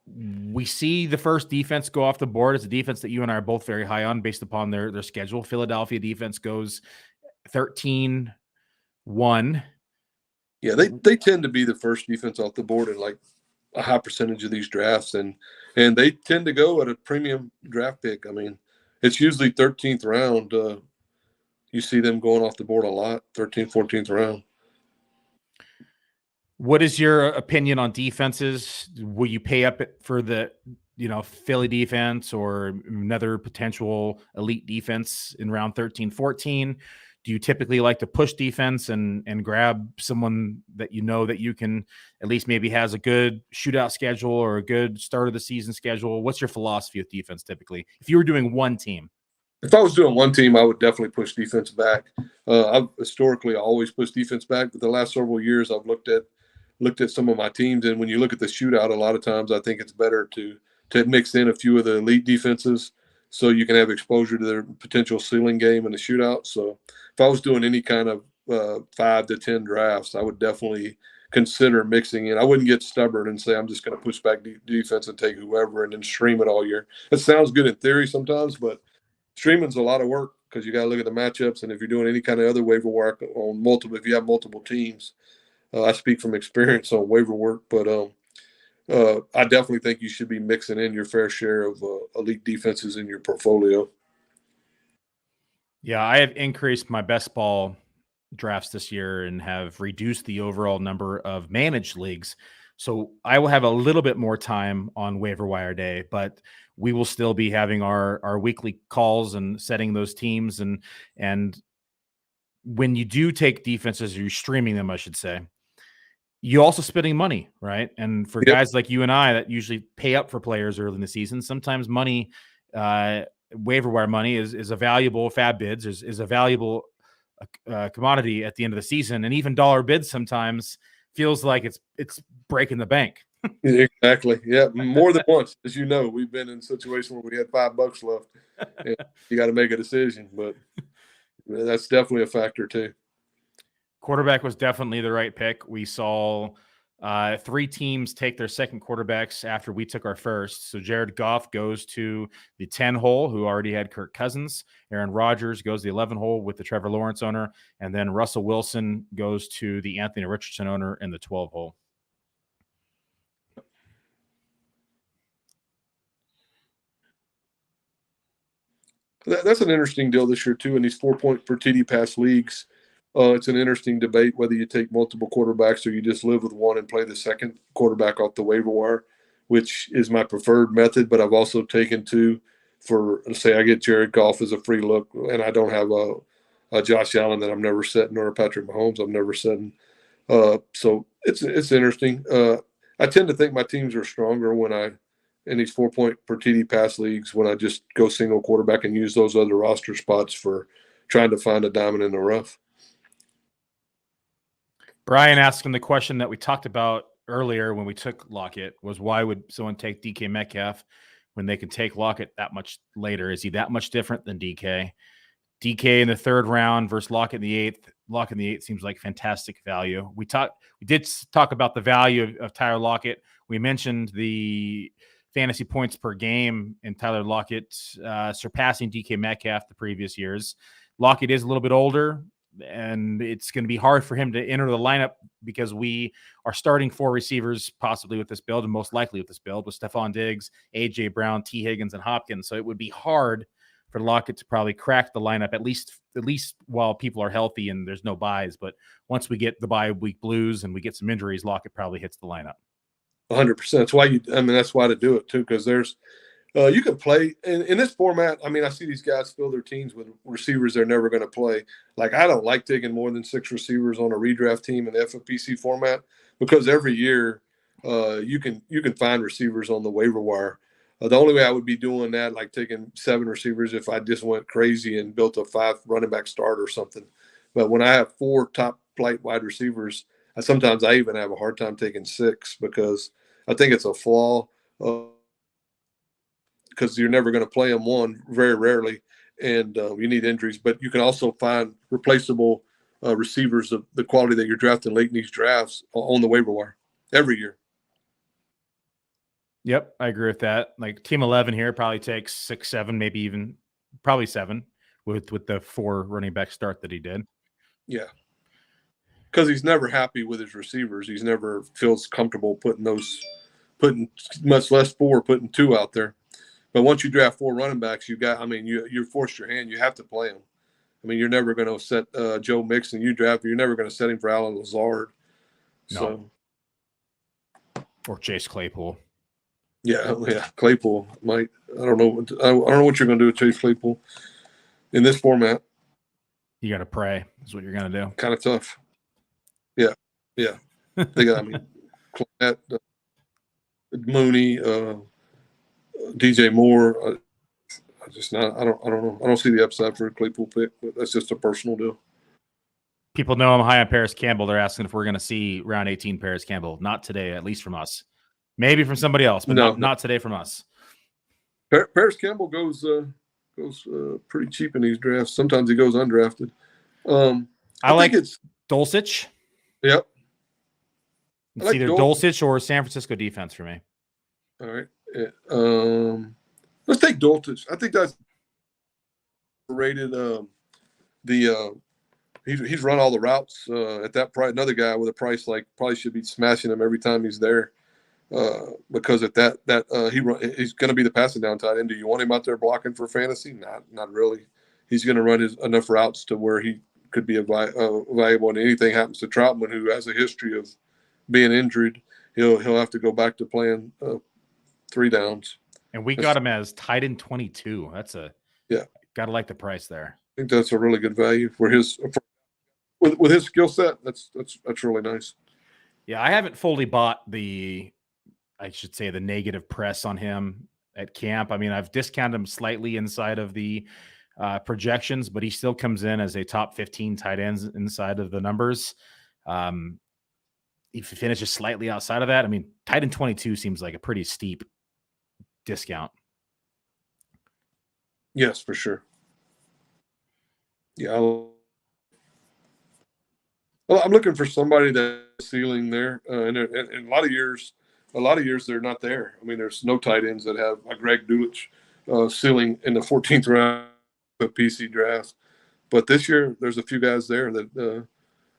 We see the first defense go off the board. It's a defense that you and I are both very high on based upon their schedule. Philadelphia defense goes 13-1. Yeah, they tend to be the first defense off the board in like a high percentage of these drafts, and they tend to go at a premium draft pick. I mean, it's usually 13th round. You see them going off the board a lot, 13th, 14th round. What is your opinion on defenses? Will you pay up for the Philly defense or another potential elite defense in round 13, 14? Do you typically like to push defense and grab someone that that you can at least maybe has a good shootout schedule or a good start of the season schedule? What's your philosophy with defense typically? If you were doing one team? If I was doing one team, I would definitely push defense back. I've historically always pushed defense back, but the last several years I've looked at some of my teams, and when you look at the shootout, a lot of times I think it's better to mix in a few of the elite defenses so you can have exposure to their potential ceiling game in the shootout. So if I was doing any kind of 5 to 10 drafts, I would definitely consider mixing in. I wouldn't get stubborn and say I'm just going to push back defense and take whoever and then stream it all year. It sounds good in theory sometimes, but streaming's a lot of work because you got to look at the matchups, and if you're doing any kind of other waiver work on multiple, if you have multiple teams, I speak from experience on waiver work, but I definitely think you should be mixing in your fair share of elite defenses in your portfolio. Yeah, I have increased my best ball drafts this year and have reduced the overall number of managed leagues. So I will have a little bit more time on waiver wire day, but we will still be having our weekly calls and setting those teams. And when you do take defenses, or you're streaming them, I should say, you also spending money, right? And for guys like you and I that usually pay up for players early in the season, sometimes money, waiver wire money is a valuable fab bids is a valuable commodity at the end of the season. And even dollar bids sometimes feels like it's breaking the bank. Exactly. Yeah. More than once, as you know, we've been in a situation where we had $5 left and you got to make a decision, but that's definitely a factor too. Quarterback was definitely the right pick. We saw 3 teams take their second quarterbacks after we took our first. So Jared Goff goes to the 10 hole, who already had Kirk Cousins. Aaron Rodgers goes to the 11 hole with the Trevor Lawrence owner. And then Russell Wilson goes to the Anthony Richardson owner in the 12 hole. That's an interesting deal this year too in these 4-point per TD pass leagues. It's an interesting debate whether you take multiple quarterbacks or you just live with one and play the second quarterback off the waiver wire, which is my preferred method. But I've also taken 2 for, say, I get Jared Goff as a free look, and I don't have a Josh Allen that I'm never setting, or a Patrick Mahomes I'm never setting. So it's interesting. I tend to think my teams are stronger in these 4-point per TD pass leagues when I just go single quarterback and use those other roster spots for trying to find a diamond in the rough. Brian asking the question that we talked about earlier when we took Lockett was, why would someone take DK Metcalf when they can take Lockett that much later? Is he that much different than DK? DK in the 3rd round versus Lockett in the 8th. Lockett in the 8th seems like fantastic value. We did talk about the value of Tyler Lockett. We mentioned the fantasy points per game in Tyler Lockett surpassing DK Metcalf the previous years. Lockett is a little bit older, and it's going to be hard for him to enter the lineup because we are starting 4 receivers possibly with this build, and most likely with this build, with Stephon Diggs, A.J. Brown, T. Higgins, and Hopkins. So it would be hard for Lockett to probably crack the lineup, at least while people are healthy and there's no buys. But once we get the bye week blues and we get some injuries, Lockett probably hits the lineup. 100%. That's why that's why to do it too, because there's you can play in this format. I mean, I see these guys fill their teams with receivers they're never going to play. Like, I don't like taking more than 6 receivers on a redraft team in the FFPC format, because every year you can find receivers on the waiver wire. The only way I would be doing that, like taking 7 receivers, if I just went crazy and built a 5 running back start or something. But when I have 4 top flight wide receivers, sometimes I even have a hard time taking 6, because I think it's a flaw. Because you're never going to play them one, very rarely, and you need injuries. But you can also find replaceable receivers of the quality that you're drafting late in these drafts on the waiver wire every year. Yep, I agree with that. Like, Team 11 here probably takes 6, 7, maybe even probably 7 with the 4 running back start that he did. Yeah, because he's never happy with his receivers. He's never feels comfortable putting much less 4, putting 2 out there. But once you draft 4 running backs, you're forced your hand. You have to play them. I mean, you're never going to set Joe Mixon. You're never going to set him for Alan Lazard. No. Or Chase Claypool. Yeah, Claypool might. I don't know what you're going to do with Chase Claypool in this format. You got to pray. Is what you're going to do. Kind of tough. Yeah. They got Clement, Mooney, DJ Moore. I don't know. I don't see the upside for a Claypool pick, but that's just a personal deal. People know I'm high on Paris Campbell. They're asking if we're going to see round 18 Paris Campbell. Not today, at least from us. Maybe from somebody else, but not today from us. Paris Campbell goes pretty cheap in these drafts. Sometimes he goes undrafted. I think it's Dulcich. Yep. It's either Dulcich or San Francisco defense for me. All right. Let's take Dulcich. I think that's rated. He's run all the routes at that price. Another guy with a price like probably should be smashing him every time he's there, because at he's going to be the passing down tight end. Do you want him out there blocking for fantasy? Not really. He's going to run enough routes to where he could be valuable. And anything happens to Troutman, who has a history of being injured, he'll have to go back to playing 3 downs. And we got him as tight end 22. That's got to like the price there. I think that's a really good value for with his skill set. That's really nice. Yeah, I haven't fully bought the negative press on him at camp. I mean, I've discounted him slightly inside of the projections, but he still comes in as a top 15 tight ends inside of the numbers. If he finishes slightly outside of that, I mean, tight end 22 seems like a pretty steep discount. Yes, for sure. Yeah. Well, I'm looking for somebody that's ceiling there. And a lot of years they're not there. I mean, there's no tight ends that have a Greg Dulcich ceiling in the 14th round of PC draft. But this year, there's a few guys there that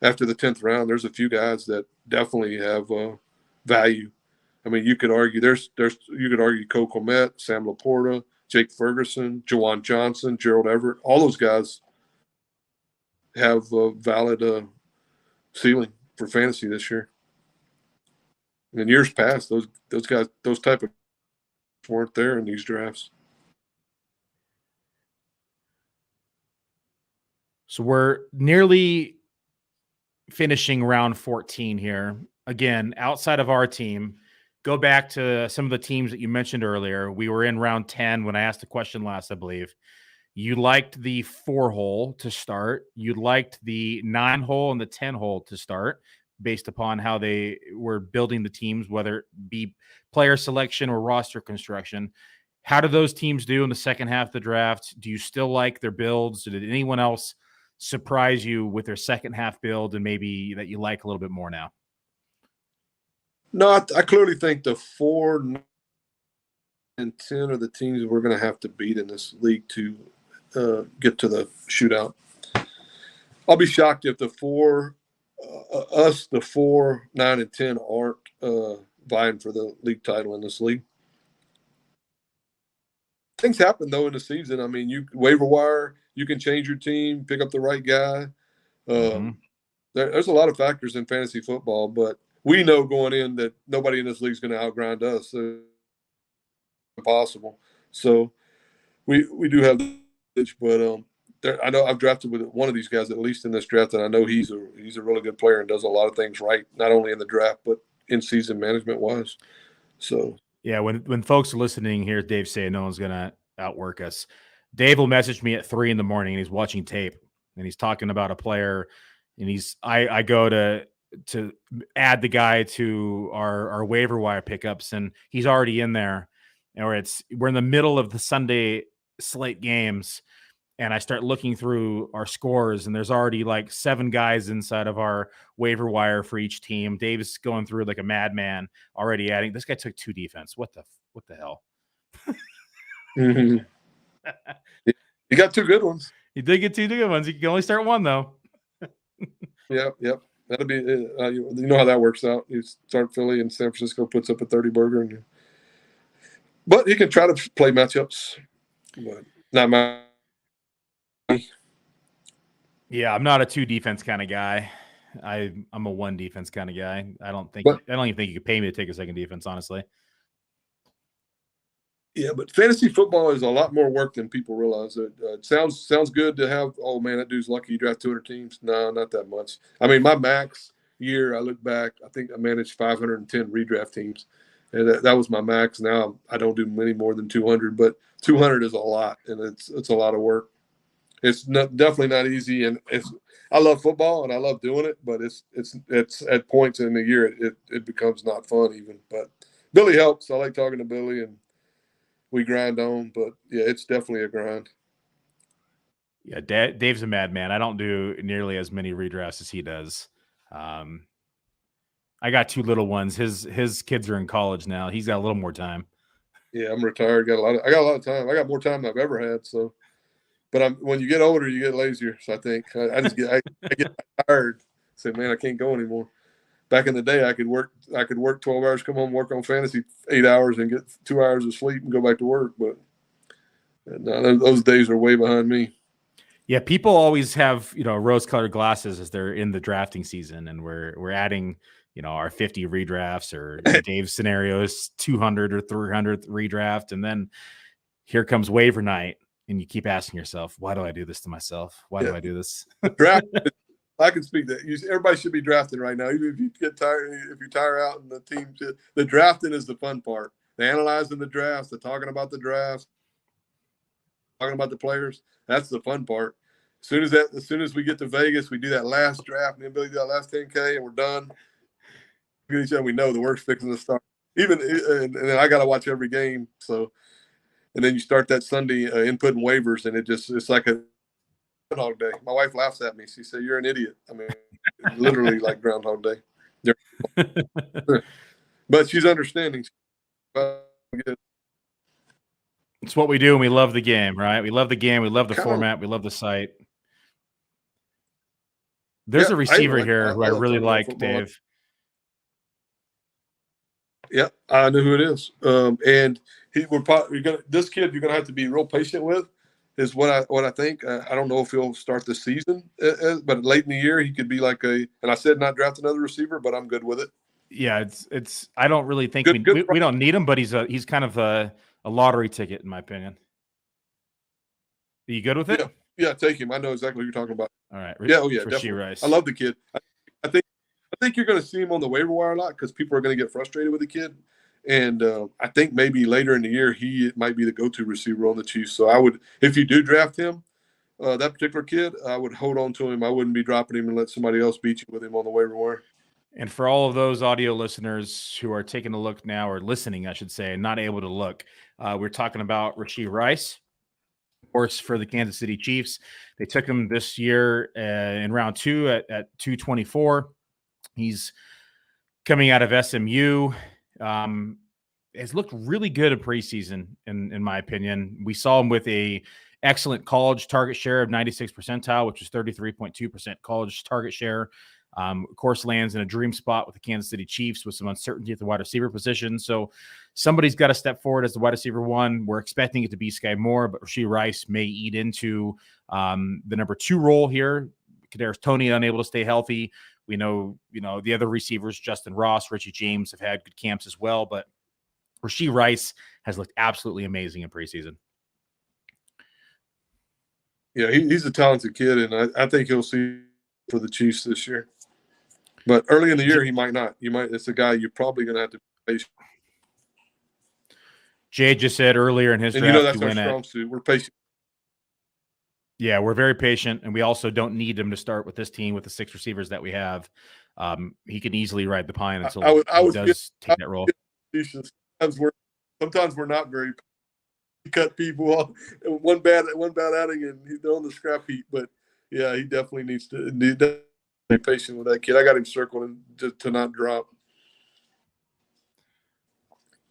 after the 10th round, there's a few guys that definitely have value. I mean, you could argue Cole Kmet, Sam Laporta, Jake Ferguson, Juwan Johnson, Gerald Everett. All those guys have a valid ceiling for fantasy this year. In years past, those guys, those type of weren't there in these drafts. So we're nearly finishing round 14 here. Again, outside of our team, go back to some of the teams that you mentioned earlier. We were in round 10 when I asked the question last, I believe. You liked the 4-hole to start. You liked the 9-hole and the 10-hole to start based upon how they were building the teams, whether it be player selection or roster construction. How do those teams do in the second half of the draft? Do you still like their builds? Did anyone else surprise you with their second half build and maybe that you like a little bit more now? No, I clearly think the 4, 9, and 10 are the teams we're going to have to beat in this league to get to the shootout. I'll be shocked if the 4, 9, and 10 aren't vying for the league title in this league. Things happen, though, in the season. I mean, you waiver wire, you can change your team, pick up the right guy. There's a lot of factors in fantasy football, but we know going in that nobody in this league is going to outgrind us. So impossible. So we do have this, but I know I've drafted with one of these guys at least in this draft, and I know he's a really good player and does a lot of things right, not only in the draft but in season management wise. So yeah, when folks are listening here, Dave saying no one's gonna outwork us. Dave will message me at 3 a.m. and he's watching tape and he's talking about a player, and I go to add the guy to our waiver wire pickups, and he's already in there. Or we're in the middle of the Sunday slate games, and I start looking through our scores, and there's already like 7 guys inside of our waiver wire for each team. Dave's going through like a madman, already adding. This guy took 2 defense. What the hell? Mm-hmm. You got 2 good ones. You did get 2 good ones. You can only start 1 though. Yep. That'll be. You know how that works out. You start Philly, and San Francisco puts up a 30 burger, but you can try to play matchups. But not my. Yeah, I'm not a 2 defense kind of guy. I'm a 1 defense kind of guy. I don't even think you could pay me to take a second defense, honestly. Yeah, but fantasy football is a lot more work than people realize. It sounds good to have. Oh man, that dude's lucky you draft 200 teams. No, not that much. I mean, my max year, I look back, I think I managed 510 redraft teams, and that was my max. Now I don't do many more than 200, but 200 is a lot, and it's a lot of work. It's definitely not easy, and I love football and I love doing it, but it's at points in the year it becomes not fun even. But Billy helps. I like talking to Billy, and we grind on. But yeah, it's definitely a grind. Yeah, Dave's a madman. I don't do nearly as many redrafts as he does. I got 2 little ones. His kids are in college now. He's got a little more time. Yeah, I'm retired. I got a lot of time. I got more time than I've ever had. So. But when you get older, you get lazier. So I think I get tired. Say, man, I can't go anymore. Back in the day, I could work 12 hours, come home, work on fantasy 8 hours, and get 2 hours of sleep and go back to work. But no, those days are way behind me. Yeah, people always have rose-colored glasses as they're in the drafting season, and we're adding our 50 redrafts, or Dave's scenario is 200 or 300 redraft, and then here comes waiver night. And you keep asking yourself, why do I do this to myself? Why do I do this? Draft. I can speak that. Everybody should be drafting right now. Even if you get tired, if you tire out, and the team, the drafting is the fun part. The analyzing the drafts, the talking about the drafts, talking about the players. That's the fun part. As soon as we get to Vegas, we do that last draft, and then Billy do that last 10K, and we're done. We get each other. We know the work's fixing to start. And then I got to watch every game. So. And then you start that Sunday inputting waivers, and it's like a Groundhog Day. My wife laughs at me. She said, "You're an idiot." I mean, literally like Groundhog Day. But she's understanding. It's what we do, and we love the game, right? We love the game. We love the format. We love the site. There's a receiver here who I really like, Dave. Yeah, I know who it is. And this kid you're gonna have to be real patient with, is what I think. I don't know if he'll start the season, but late in the year he could be like and I said not draft another receiver, but I'm good with it. Yeah, it's. I don't really think we don't need him, but he's kind of a lottery ticket in my opinion. Are you good with it? Yeah, take him. I know exactly what you're talking about. All right. Yeah, definitely. Rice. I love the kid. I think you're going to see him on the waiver wire a lot because people are going to get frustrated with the kid. And I think maybe later in the year he might be the go-to receiver on the Chiefs. So I would, if you do draft him, that particular kid, I would hold on to him. I wouldn't be dropping him and let somebody else beat you with him on the waiver wire. And for all of those audio listeners who are taking a look now, or listening, I should say, not able to look, we're talking about Rashee Rice, of course, for the Kansas City Chiefs. They took him this year in round 2 at 224. He's coming out of SMU. Has looked really good in preseason, in my opinion. We saw him with a excellent college target share of 96th percentile, which is 33.2% college target share. Of course, lands in a dream spot with the Kansas City Chiefs with some uncertainty at the wide receiver position. So somebody's got to step forward as the wide receiver 1. We're expecting it to be Sky Moore, but Rashee Rice may eat into the number 2 role here. Kadarius Toney unable to stay healthy. We know, the other receivers, Justin Ross, Richie James, have had good camps as well, but Rashee Rice has looked absolutely amazing in preseason. Yeah, he's a talented kid, and I think he'll see for the Chiefs this year. But early in the year, he might not. It's a guy you're probably going to have to be patient. Jay just said earlier in his and draft, that's our strong suit. We're patient. Yeah, we're very patient, and we also don't need him to start with this team with the 6 receivers that we have. He can easily ride the pine until he does take that role. Sometimes we're not very cut people off. One bad outing, and he's on the scrap heap. But yeah, he definitely needs to be patient with that kid. I got him circled to not drop.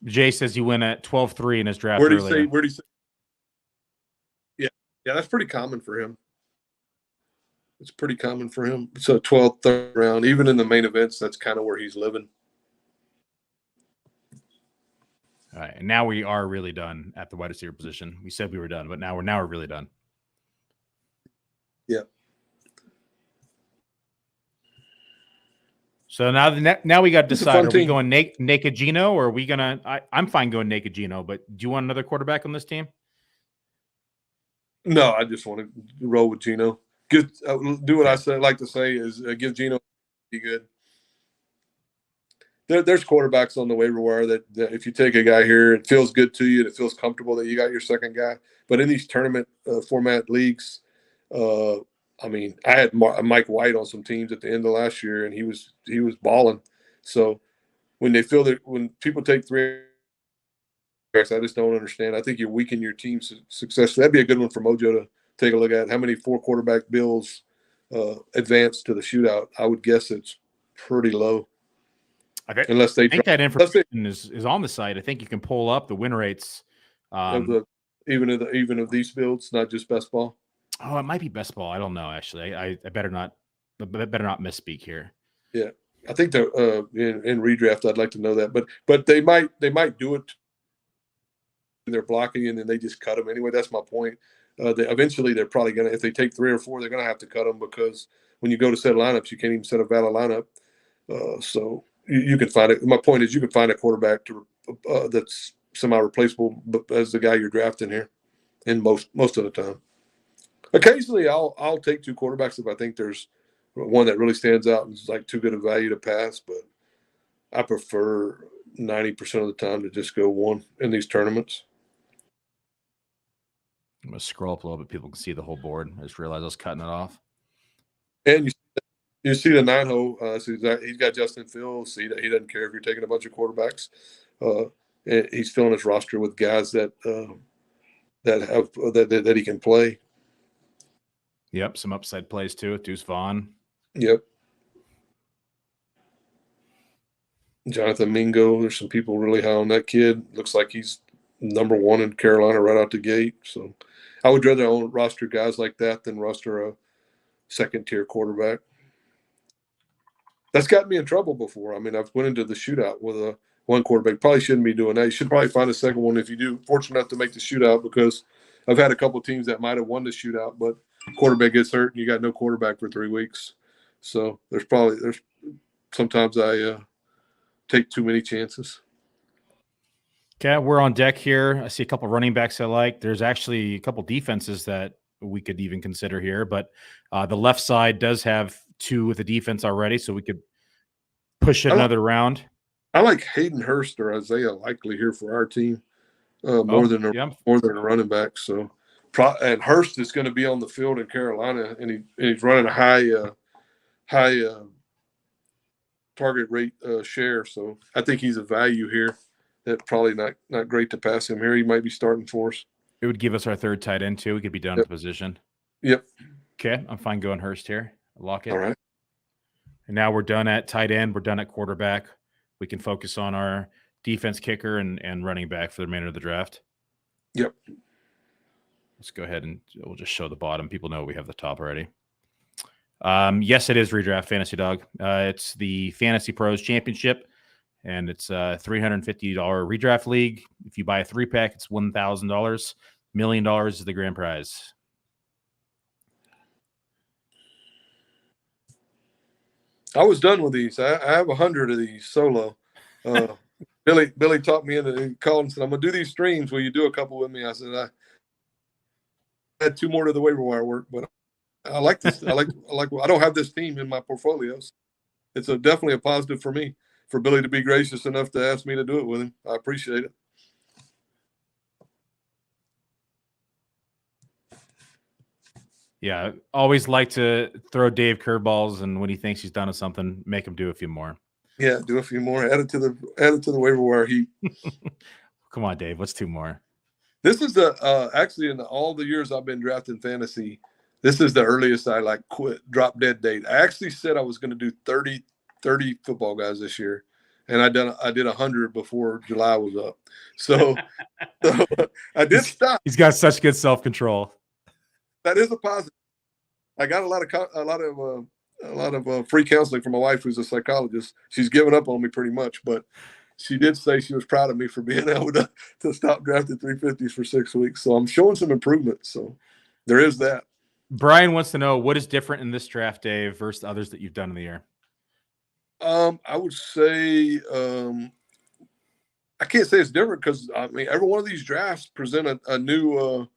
Jay says he went at 12-3 in his draft. Where did he say? Yeah, that's pretty common for him. It's pretty common for him. So 12th, 3rd round, even in the main events, that's kind of where he's living. All right, and now we are really done at the wide receiver position. We said we were done, but now we're really done. Yeah. So now we got to decide: are we going naked Geno, or are we gonna? I'm fine going naked Geno, but do you want another quarterback on this team? No, I just want to roll with Geno. Do what I like to say is give Geno be good. There's quarterbacks on the waiver wire that if you take a guy here, it feels good to you, and it feels comfortable that you got your second guy. But in these tournament format leagues, I had Mike White on some teams at the end of last year, and he was balling. So when people take 3, I just don't understand. I think you weaken your team's success. That'd be a good one for Mojo to take a look at. How many 4 quarterback bills advance to the shootout? I would guess it's pretty low. I think that information is on the site. I think you can pull up the win rates. Even of these builds, not just best ball. Oh, it might be best ball. I don't know. Actually, I better not misspeak here. Yeah, I think they're in redraft. I'd like to know that, but they might do it. They're blocking and then they just cut them anyway. That's my point. Eventually, they're probably gonna, if they take 3 or 4, they're gonna have to cut them, because when you go to set lineups, you can't even set a valid lineup. So you can find it. My point is, you can find a quarterback that's semi-replaceable as the guy you're drafting here, and most of the time. Occasionally, I'll take 2 quarterbacks if I think there's one that really stands out and is like too good a value to pass, but I prefer 90% of the time to just go 1 in these tournaments. I'm going to scroll up a little bit. People can see the whole board. I just realized I was cutting it off. And you see the 9-hole. So he's got Justin Fields. He doesn't care if you're taking a bunch of quarterbacks. He's filling his roster with guys that he can play. Yep, some upside plays too. Deuce Vaughn. Yep. Jonathan Mingo. There's some people really high on that kid. Looks like he's number 1 in Carolina right out the gate. So I would rather own roster guys like that than roster a second-tier quarterback. That's gotten me in trouble before. I mean, I've went into the shootout with one quarterback. Probably shouldn't be doing that. You should probably find a second one if you do fortunate enough to make the shootout, because I've had a couple of teams that might have won the shootout, but quarterback gets hurt and you got no quarterback for 3 weeks. So there's sometimes I take too many chances. Okay, we're on deck here. I see a couple running backs I like. There's actually a couple defenses that we could even consider here, but the left side does have 2 with the defense already, so we could push it another round. I like Hayden Hurst or Isaiah Likely here for our team more than a running back. So, and Hurst is going to be on the field in Carolina, and he's running a high target rate share. So I think he's a value here. That probably not great to pass him here. He might be starting for us. It would give us our third tight end too. We could be done with the position. Yep. Okay, I'm fine going Hurst here. Lock it. All right. And now we're done at tight end. We're done at quarterback. We can focus on our defense, kicker, and running back for the remainder of the draft. Yep. Let's go ahead and we'll just show the bottom. People know we have the top already. Yes, it is Redraft Fantasy Dog. It's the Fantasy Pros Championship, and it's a $350 redraft league. If you buy a 3-pack, it's $1,000. $1 million is the grand prize. I was done with these. I have 100 of these solo. Billy talked me into it. He called and said, "I'm gonna do these streams. Will you do a couple with me?" I said, "I had 2 more to the waiver wire work, but I like this. I don't have this team in my portfolios. It's definitely a positive for me for Billy to be gracious enough to ask me to do it with him. I appreciate it." Yeah, always like to throw Dave curveballs, and when he thinks he's done something, make him do a few more. Yeah, do a few more. Add it to the waiver wire heap. Come on, Dave. What's 2 more? This is actually in all the years I've been drafting fantasy, this is the earliest I quit, drop dead date. I actually said I was going to do 30 football guys this year, and I did 100 before July was up. So I did stop. He's got such good self-control. That is a positive. I got a lot of free counseling from my wife, who's a psychologist. She's given up on me pretty much, but she did say she was proud of me for being able to stop drafting 350s for 6 weeks. So I'm showing some improvement. So there is that. Brian wants to know what is different in this draft, Dave, versus others that you've done in the year. I would say I can't say it's different because I mean every one of these drafts present a new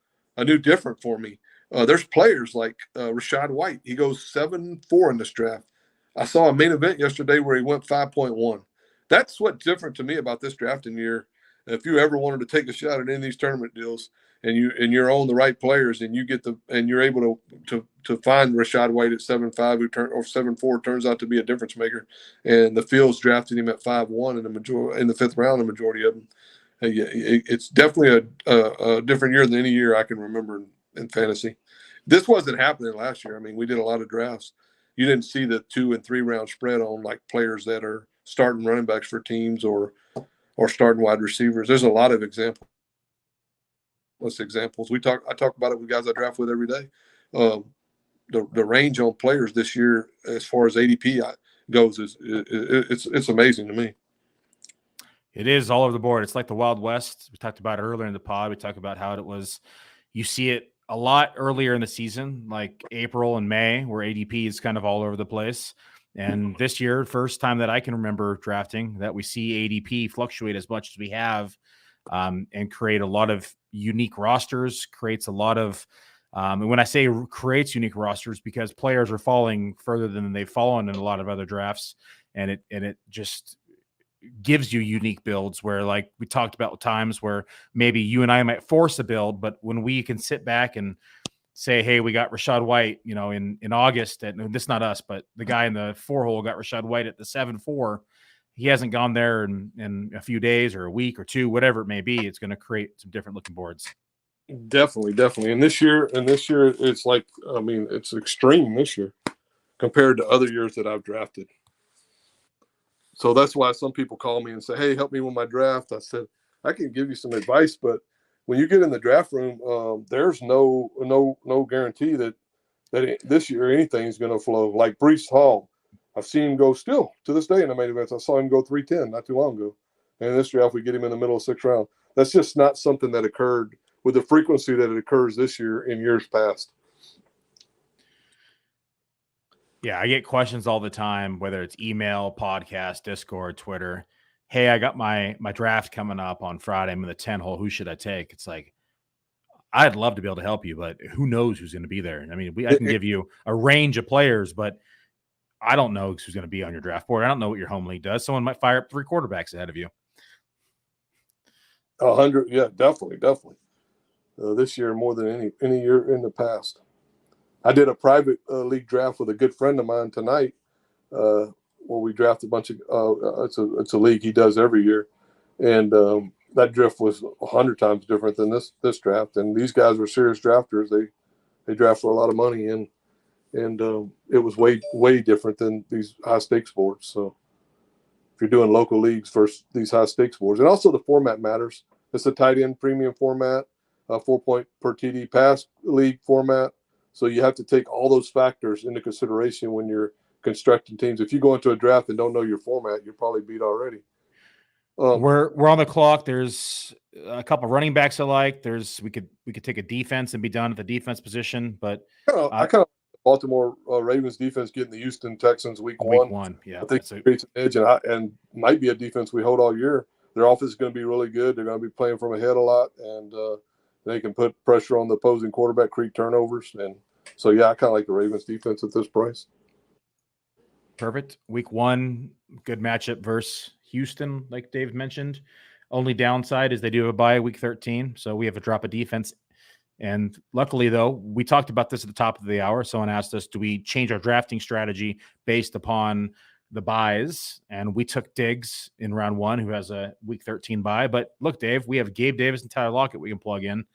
different for me. There's players like Rachaad White. He goes 7-4 in this draft. I saw a main event yesterday where he went 5.1. That's what's different to me about this drafting year. If you ever wanted to take a shot at any of these tournament deals, and you're on the right players, and you're able to find Rachaad White at 7.5 or 7.4 turns out to be a difference maker, and the field's drafted him at 5.1 in the 5th round. The majority of them, it's definitely a different year than any year I can remember in fantasy. This wasn't happening last year. I mean, we did a lot of drafts. You didn't see the 2 and 3 round spread on like players that are starting running backs for teams or starting wide receivers. There's a lot of examples. I talk about it with guys I draft with every day. The range on players this year, as far as ADP goes, it's amazing to me. It is all over the board. It's like the Wild West. We talked about it earlier in the pod. We talked about how it was. You see it a lot earlier in the season, like April and May, where ADP is kind of all over the place. And this year, first time that I can remember drafting, that we see ADP fluctuate as much as we have, and create a lot of unique rosters, creates a lot of and when I say creates unique rosters, because players are falling further than they've fallen in a lot of other drafts, and it just gives you unique builds where, like we talked about times where maybe you and I might force a build, but when we can sit back and say, hey, we got Rachaad White, in August, and this is not us, but the guy in the 4 hole got Rachaad White at the 7.4. He hasn't gone there in a few days or a week or 2, whatever it may be. It's going to create some different looking boards. Definitely. And this year, it's like, I mean, it's extreme this year compared to other years that I've drafted. So that's why some people call me and say, hey, help me with my draft. I said, I can give you some advice, but when you get in the draft room, there's no guarantee that this year anything is going to flow. Like Breece Hall, I've seen him go still to this day in the main events. I saw him go 310 not too long ago. And in this draft, we get him in the middle of 6th round. That's just not something that occurred with the frequency that it occurs this year in years past. Yeah, I get questions all the time, whether it's email, podcast, Discord, Twitter. Hey, I got my draft coming up on Friday. I'm in the 10 hole. Who should I take? It's like, I'd love to be able to help you, but who knows who's going to be there? I mean, I can give you a range of players, but I don't know who's going to be on your draft board. I don't know what your home league does. Someone might fire up 3 quarterbacks ahead of you. 100, yeah, definitely. This year more than any year in the past. I did a private league draft with a good friend of mine tonight. where we draft a bunch of it's a league he does every year, and that draft was 100 times different than this draft. And these guys were serious drafters. They draft for a lot of money, and it was way different than these high stakes boards. So if you're doing local leagues versus these high stakes boards, and also the format matters. It's a tight end premium format, 4-point per TD pass league format. So you have to take all those factors into consideration when you're constructing teams. If you go into a draft and don't know your format, you're probably beat already. We're on the clock. There's a couple running backs I like. We could take a defense and be done at the defense position, but I kind of Baltimore Ravens defense getting the Houston Texans week one. Yeah, I think it creates an edge and might be a defense we hold all year. Their offense is going to be really good. They're going to be playing from ahead a lot, and they can put pressure on the opposing quarterback, create turnovers. And so, yeah, I kind of like the Ravens defense at this price. Perfect. Week one, good matchup versus Houston, like Dave mentioned. Only downside is they do have a bye week 13, so we have a drop of defense. And luckily, though, we talked about this at the top of the hour. Someone asked us, do we change our drafting strategy based upon the buys? And we took Diggs in round one, who has a week 13 bye. But look, Dave, we have Gabe Davis and Tyler Lockett we can plug in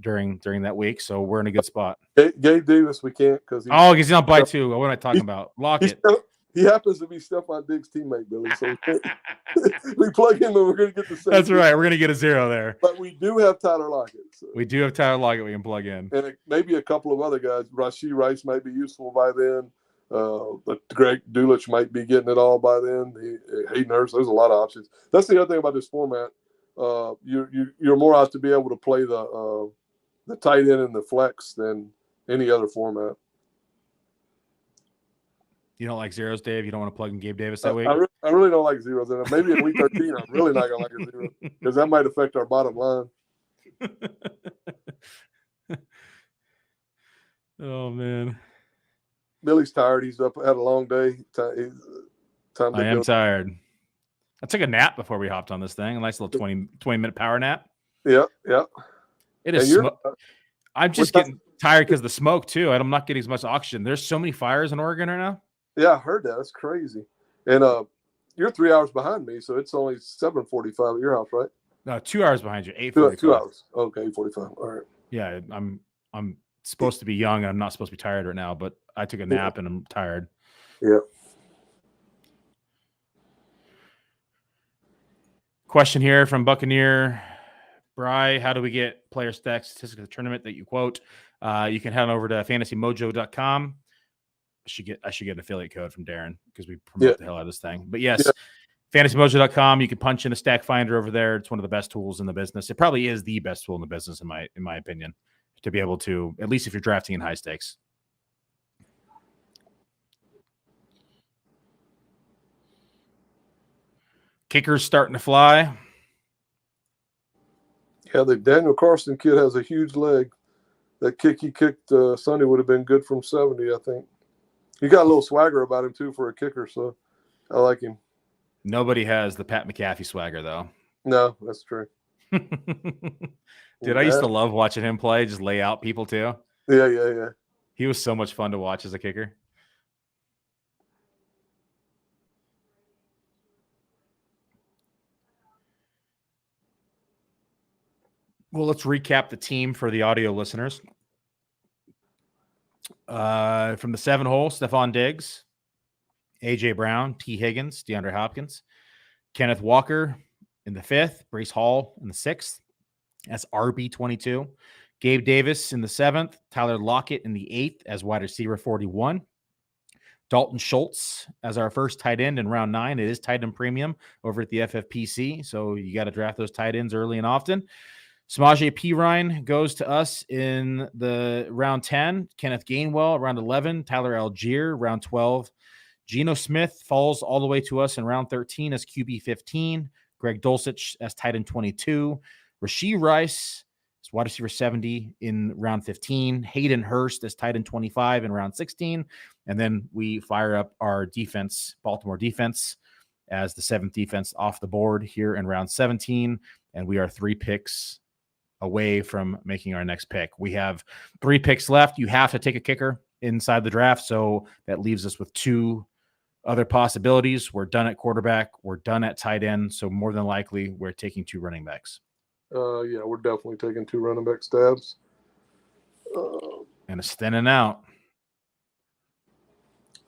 during that week, so we're in a good spot. Gabe Davis, we can't because he's on bye too. What am I talking about? Lockett. He happens to be Stephon Diggs' teammate, Billy. So we plug him and we're going to get the same. That's right. We're going to get a 0 there. But we do have Tyler Lockett. So. We do have Tyler Lockett we can plug in. And maybe a couple of other guys. Rashee Rice might be useful by then. But Greg Dulcich might be getting it all by then. Hayden Hurst. There's a lot of options. That's the other thing about this format. You're more out to be able to play the tight end and the flex than any other format. You don't like zeros, Dave? You don't want to plug in Gabe Davis that week? I really don't like zeros. And maybe in week 13, I'm really not going to like a zero because that might affect our bottom line. Oh, man. Billy's tired. He's up, had a long day. I am tired. I took a nap before we hopped on this thing. A nice little 20-minute power nap. Yeah. It is. I'm just getting tired because of the smoke, too. I'm not getting as much oxygen. There's so many fires in Oregon right now. Yeah, I heard that. That's crazy. And you're 3 hours behind me, so it's only 7:45 at your house, right? No, 2 hours behind you. 8:45. 2 hours. Okay, 8:45. All right. Yeah, I'm supposed to be young. And I'm not supposed to be tired right now, but I took a nap and I'm tired. Yeah. Question here from Buccaneer. Bry, how do we get player statistics of the tournament that you quote? You can head over to fantasymojo.com. I should get an affiliate code from Darren because we promote the hell out of this thing. But yes, fantasymojo.com. You can punch in a stack finder over there. It's one of the best tools in the business. It probably is the best tool in the business, in my opinion, to be able to, at least if you're drafting in high stakes. Kicker's starting to fly. Yeah, the Daniel Carson kid has a huge leg. That kick he kicked Sunday would have been good from 70, I think. He got a little swagger about him, too, for a kicker, so I like him. Nobody has the Pat McAfee swagger, though. No, that's true. Dude, I used to love watching him play, just lay out people, too. Yeah. He was so much fun to watch as a kicker. Well, let's recap the team for the audio listeners. From the 7 hole, Stephon Diggs, A.J. Brown, T. Higgins, DeAndre Hopkins, Kenneth Walker in the 5th, Breece Hall in the 6th. That's RB22. Gabe Davis in the 7th, Tyler Lockett in the 8th as wide receiver 41. Dalton Schultz as our first tight end in round 9. It is tight end premium over at the FFPC, so you got to draft those tight ends early and often. Samaje Perine goes to us in the round 10. Kenneth Gainwell, round 11. Tyler Algier, round 12. Geno Smith falls all the way to us in round 13 as QB 15. Greg Dulcich as tight end 22. Rashee Rice is wide receiver 70 in round 15. Hayden Hurst as tight end 25 in round 16. And then we fire up our defense, Baltimore defense, as the 7th defense off the board here in round 17. And we are 3 picks away from making our next pick. We have 3 picks left. You have to take a kicker inside the draft, so that leaves us with 2 Other possibilities, we're done at quarterback, we're done at tight end, so more than likely we're taking 2 running backs. Yeah, we're definitely taking 2 running back stabs. And it's thinning out.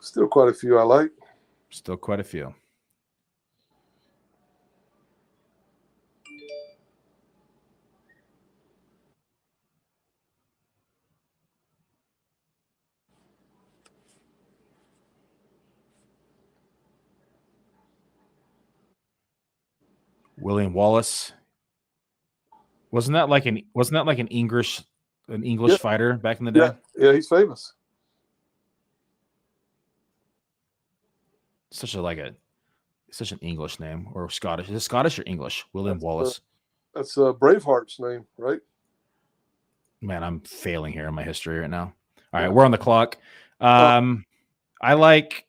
Still quite a few I like. Still quite a few. William Wallace. Wasn't that like an English fighter back in the day? Yeah, he's famous. Such an English name, or Scottish. Is it Scottish or English? William Wallace. That's Braveheart's name, right? Man, I'm failing here in my history right now. All right, we're on the clock. I like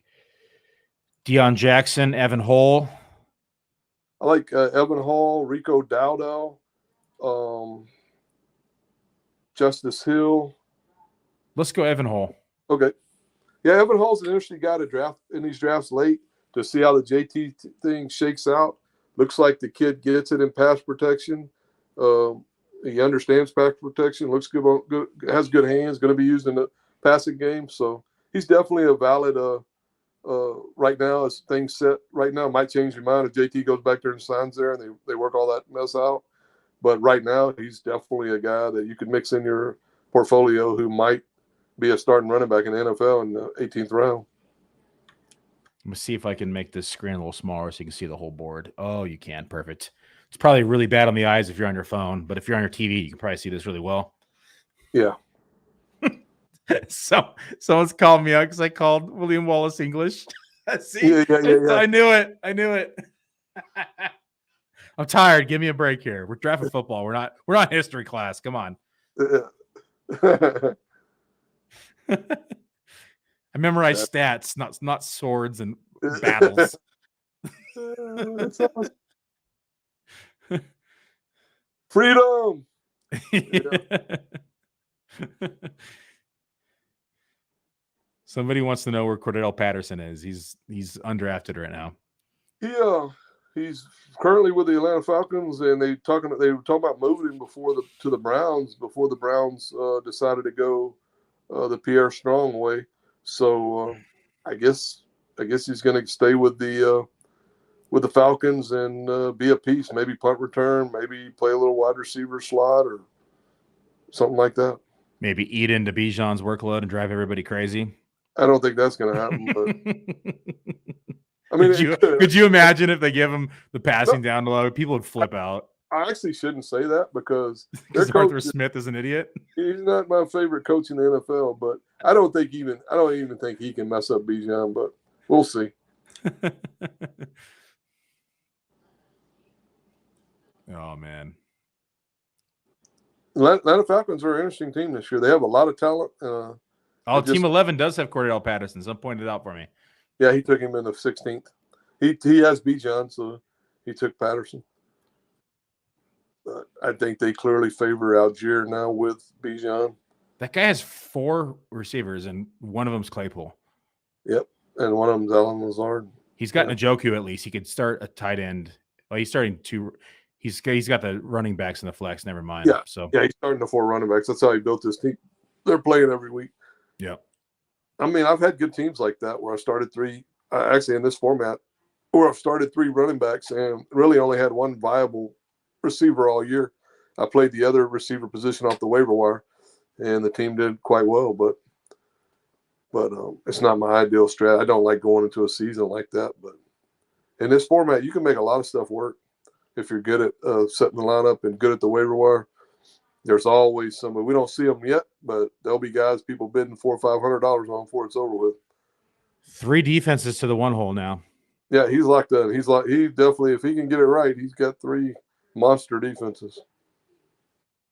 Deion Jackson, Evan Hall. I like Evan Hall, Rico Dowell, Justice Hill. Let's go Evan Hall. Okay. Yeah, Evan Hall's an interesting guy to draft in these drafts late to see how the JT thing shakes out. Looks like the kid gets it in pass protection. He understands pass protection. Looks good, has good hands. Going to be used in the passing game. So he's definitely a valid. Right now, as things set right now, might change your mind if JT goes back there and signs there, and they work all that mess out. But right now, he's definitely a guy that you could mix in your portfolio who might be a starting running back in the NFL in the 18th round. Let me see if I can make this screen a little smaller so you can see the whole board. Oh, you can. Perfect. It's probably really bad on the eyes if you're on your phone, but if you're on your TV, you can probably see this really well. Yeah. So someone's called me out because I called William Wallace English. See, yeah. I knew it. I'm tired. Give me a break here. We're drafting football. We're not history class. Come on. I memorize stats, not swords and battles. Freedom. Somebody wants to know where Cordell Patterson is. He's undrafted right now. He's currently with the Atlanta Falcons, and they were talking about moving him to the Browns before the Browns decided to go the Pierre Strong way. So I guess he's going to stay with the Falcons and be a piece. Maybe punt return, maybe play a little wide receiver slot or something like that. Maybe eat into Bijan's workload and drive everybody crazy. I don't think that's going to happen. But I mean, could you imagine if they give him the passing down low? People would flip out. I actually shouldn't say that because Arthur Smith is an idiot. He's not my favorite coach in the NFL, but I don't even think he can mess up Bijan, but we'll see. Oh man. Atlanta Falcons are an interesting team this year. They have a lot of talent. Team 11 does have Cordell Patterson. Someone pointed it out for me. Yeah, he took him in the 16th. He has Bijan, so he took Patterson. But I think they clearly favor Algier now with Bijan. That guy has 4 receivers, and one of them's Claypool. Yep, and one of them's Allen Lazard. He's got Njoku at least. He could start a tight end. Well, he's starting 2. He's got the running backs in the flex. Never mind. Yeah, he's starting the 4 running backs. That's how he built this team. They're playing every week. Yeah. I mean, I've had good teams like that where I started 3, actually in this format, where I've started 3 running backs and really only had 1 viable receiver all year. I played the other receiver position off the waiver wire, and the team did quite well. But it's not my ideal strat. I don't like going into a season like that. But in this format, you can make a lot of stuff work if you're good at setting the lineup and good at the waiver wire. There's always somebody. We don't see them yet, but there'll be guys people bidding $400 or $500 on before it's over with. 3 defenses to the 1 hole now. Yeah, he's locked in. He definitely, if he can get it right, he's got 3 monster defenses.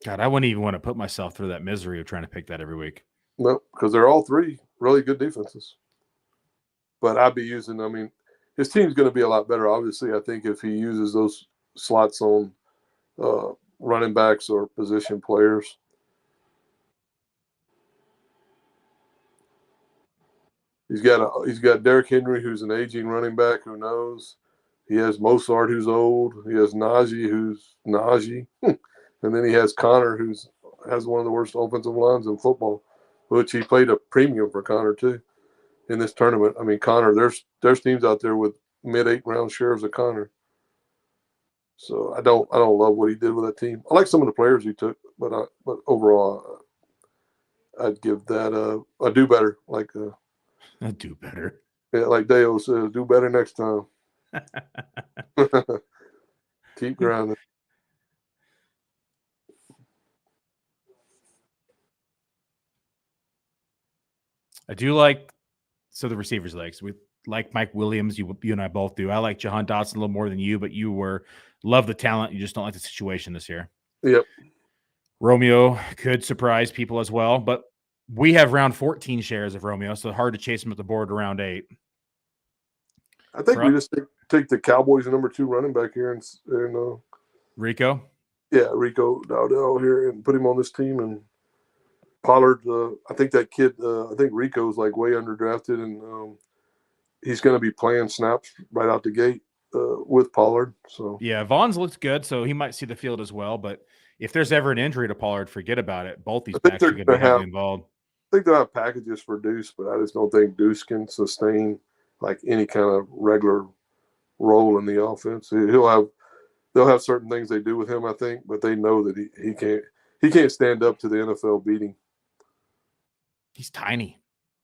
God, I wouldn't even want to put myself through that misery of trying to pick that every week. No, because they're all 3 really good defenses. But I'd be using, I mean, his team's going to be a lot better, obviously, I think, if he uses those slots on running backs or position players. He's got Derrick Henry, who's an aging running back. Who knows? He has Mozart, who's old. He has Najee, who's Najee, and then he has Connor, has one of the worst offensive lines in football, which he paid a premium for Connor too in this tournament. I mean, Connor, there's teams out there with mid-8 round shares of Connor. So I don't love what he did with that team. I like some of the players he took, but overall, I'd give that a do better. Like I do better. Yeah, like Dale says, do better next time. Keep grinding. I do like the receivers legs. We like Mike Williams. You and I both do. I like Jahan Dotson a little more than you, but you love the talent. You just don't like the situation this year. Yep. Romeo could surprise people as well, but we have round 14 shares of Romeo, so hard to chase him at the board around 8. I think we just take the Cowboys' number 2 running back here and Rico. Yeah, Rico Dowell here, and put him on this team. And Pollard, I think that kid, I think Rico's like way underdrafted, and he's going to be playing snaps right out the gate with Pollard. So yeah, Vaughn's looks good, so he might see the field as well. But if there's ever an injury to Pollard, forget about it. Both these backs are going to be heavily involved. I think they'll have packages for Deuce, but I just don't think Deuce can sustain like any kind of regular role in the offense. They'll have certain things they do with him, I think, but they know that he can't stand up to the NFL beating. He's tiny.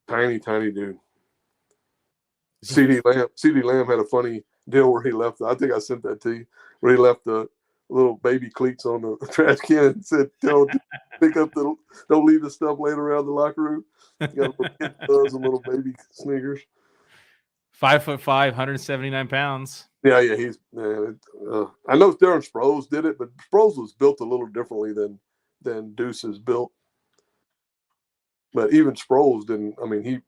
Tiny dude. CeeDee Lamb had a funny deal where he left. I think I sent that to you, where he left the little baby cleats on the trash can and said, don't leave the stuff laying around the locker room. You got a little kid gloves and little baby sneakers. 5'5", 179 pounds. Yeah, he's. I know Darren Sproles did it, but Sproles was built a little differently than Deuce is built. But even Sproles didn't. I mean,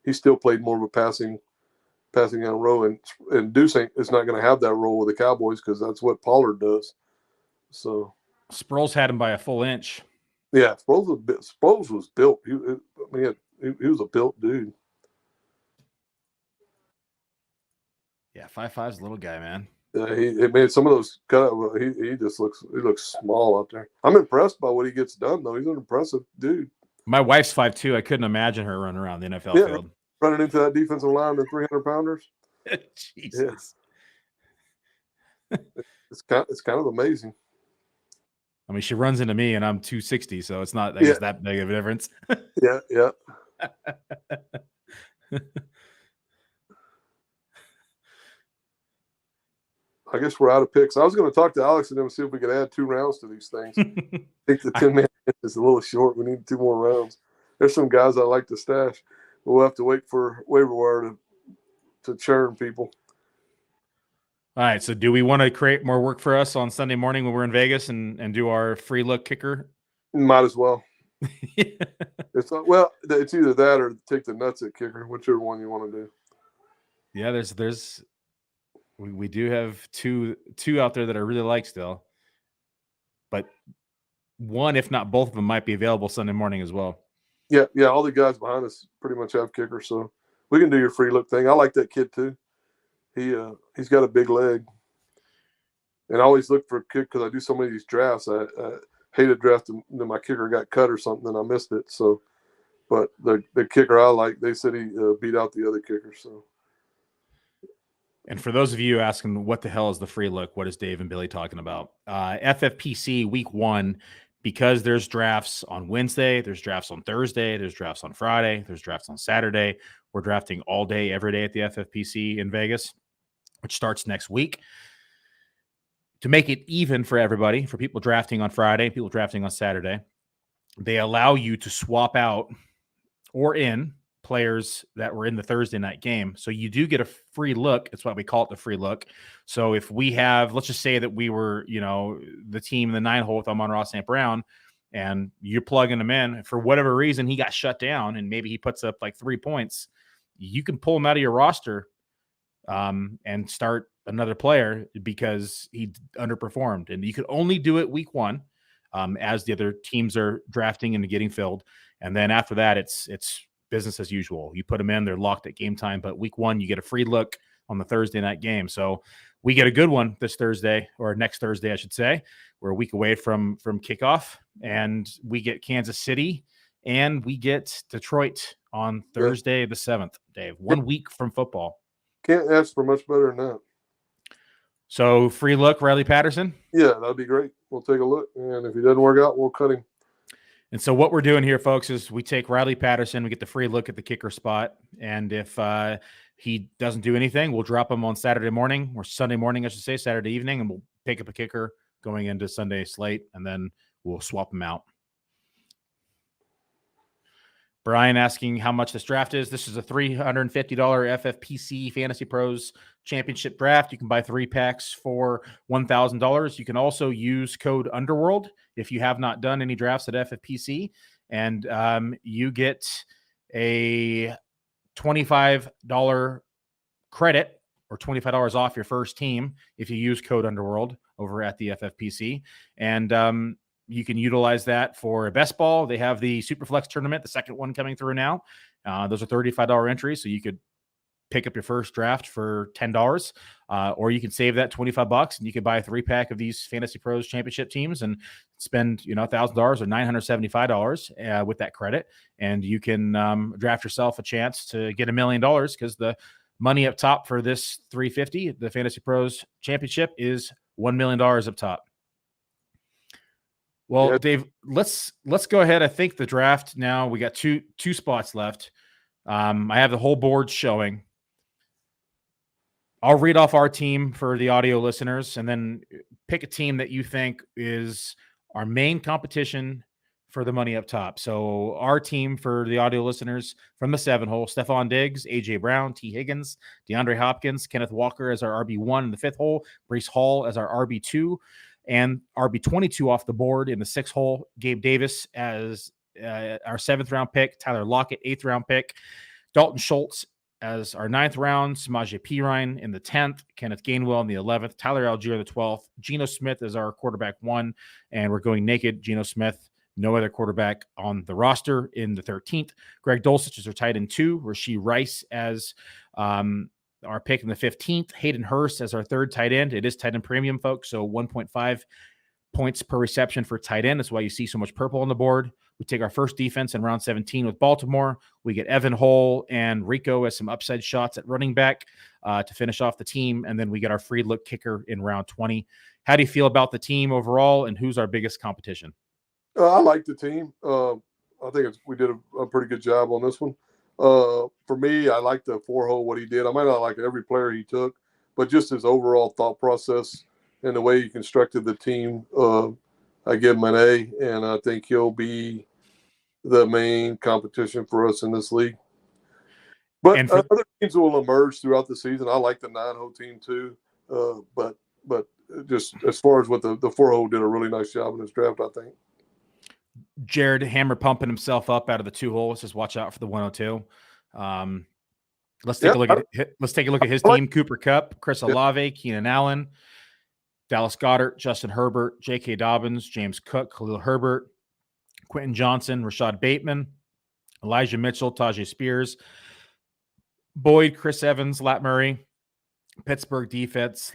he still played more of a passing down row, and Deuce is not going to have that role with the Cowboys because that's what Pollard does. So Sproles had him by a full inch. Yeah, Sproles was built. He was a built dude. Yeah, 5'5" is a little guy, man. Yeah, he made some of those he looks small out there. I'm impressed by what he gets done though. He's an impressive dude. My wife's 5'2". I couldn't imagine her running around the NFL field. Running into that defensive line, the 300-pounders. Jesus. Yeah. It's kind of amazing. I mean, she runs into me, and I'm 260, so it's not, I guess, that big of a difference. Yeah. I guess we're out of picks. I was going to talk to Alex and them and see if we could add 2 rounds to these things. I think the 10-man is a little short. We need 2 more rounds. There's some guys I like to stash. We'll have to wait for waiver wire to churn people. All right, so do we want to create more work for us on Sunday morning when we're in Vegas and do our free look kicker? Might as well. It's either that or take the nuts at kicker, whichever one you want to do. Yeah, we do have two out there that I really like still, but one, if not both of them, might be available Sunday morning as well. Yeah, all the guys behind us pretty much have kickers, so we can do your free look thing. I like that kid too. He's got a big leg, and I always look for a kick because I do so many of these drafts. I hated drafting that my kicker got cut or something and I missed it. So, but the kicker I like, they said he beat out the other kicker. So. And for those of you asking what the hell is the free look, what is Dave and Billy talking about? FFPC week 1, because there's drafts on Wednesday, there's drafts on Thursday, there's drafts on Friday, there's drafts on Saturday. We're drafting all day, every day at the FFPC in Vegas, which starts next week. To make it even for everybody, for people drafting on Friday, people drafting on Saturday, they allow you to swap out or in players that were in the Thursday night game. So you do get a free look. That's why we call it the free look. So if we have, let's just say that we were, the team in the 9 hole with Amon-Ra St. Brown, and you're plugging him in for whatever reason, he got shut down and maybe he puts up like 3 points. You can pull him out of your roster and start another player because he underperformed. And you could only do it week 1 as the other teams are drafting and getting filled. And then after that, it's business as usual. You put them in, they're locked at game time. But week 1, you get a free look on the Thursday night game. So we get a good one this Thursday, or next Thursday, I should say. We're a week away from kickoff, and we get Kansas City and we get Detroit on Thursday the 7th, Dave. 1 week from football. Can't ask for much better than that. So free look, Riley Patterson? Yeah, that'd be great. We'll take a look, and if he doesn't work out, we'll cut him. And so what we're doing here, folks, is we take Riley Patterson, we get the free look at the kicker spot, and if he doesn't do anything, we'll drop him on Saturday morning, or Sunday morning, I should say, Saturday evening, and we'll pick up a kicker going into Sunday slate, and then we'll swap him out. Brian asking how much this draft is. This is a $350 FFPC Fantasy Pros Championship draft. You can buy 3 packs for $1,000. You can also use code Underworld if you have not done any drafts at FFPC, and you get a $25 credit or $25 off your first team if you use code Underworld over at the FFPC. And you can utilize that for a best ball. They have the Superflex tournament, the second one coming through now. Those are $35 entries, so you could pick up your first draft for $10, or you can save that $25 and you could buy a 3-pack of these Fantasy Pros Championship teams and spend $1,000 or $975 with that credit, and you can draft yourself a chance to get $1 million, because the money up top for this 350, the Fantasy Pros Championship, is $1 million up top. Well, yeah. Dave, let's go ahead. I think the draft now, we got two spots left. I have the whole board showing. I'll read off our team for the audio listeners, and then pick a team that you think is our main competition for the money up top. So our team for the audio listeners from the 7 hole: Stephon Diggs, A.J. Brown, T. Higgins, DeAndre Hopkins, Kenneth Walker as our RB1 in the 5th hole, Breece Hall as our RB2, and RB22 off the board in the 6th hole, Gabe Davis as our 7th round pick, Tyler Lockett, 8th round pick, Dalton Schultz as our 9th round, Samaje Perine in the 10th, Kenneth Gainwell in the 11th, Tyler Algier in the 12th, Geno Smith as our quarterback 1, and we're going naked, Geno Smith, no other quarterback on the roster, in the 13th. Greg Dulcich is our tight end 2, Rashee Rice as our pick in the 15th, Hayden Hurst as our 3rd tight end. It is tight end premium, folks, so 1.5 points per reception for tight end. That's why you see so much purple on the board. We take our first defense in round 17 with Baltimore. We get Evan Hull and Rico as some upside shots at running back to finish off the team, and then we get our free look kicker in round 20. How do you feel about the team overall, and who's our biggest competition? I like the team. I think we did a pretty good job on this one. For me, I like the 4-hole, what he did. I might not like every player he took, but just his overall thought process and the way he constructed the team, I give him an A, and I think he'll be the main competition for us in this league. But other teams will emerge throughout the season. I like the 9-hole team too, but just as far as what the 4-hole did a really nice job in this draft, I think. Jared Hammer pumping himself up out of the 2-hole. Says, watch out for the 102. Let's take a look at his team: Cooper Kupp, Chris Olave, Keenan Allen, Dallas Goedert, Justin Herbert, J.K. Dobbins, James Cook, Khalil Herbert, Quentin Johnson, Rashad Bateman, Elijah Mitchell, Tajay Spears, Boyd, Chris Evans, Lat Murray, Pittsburgh defense,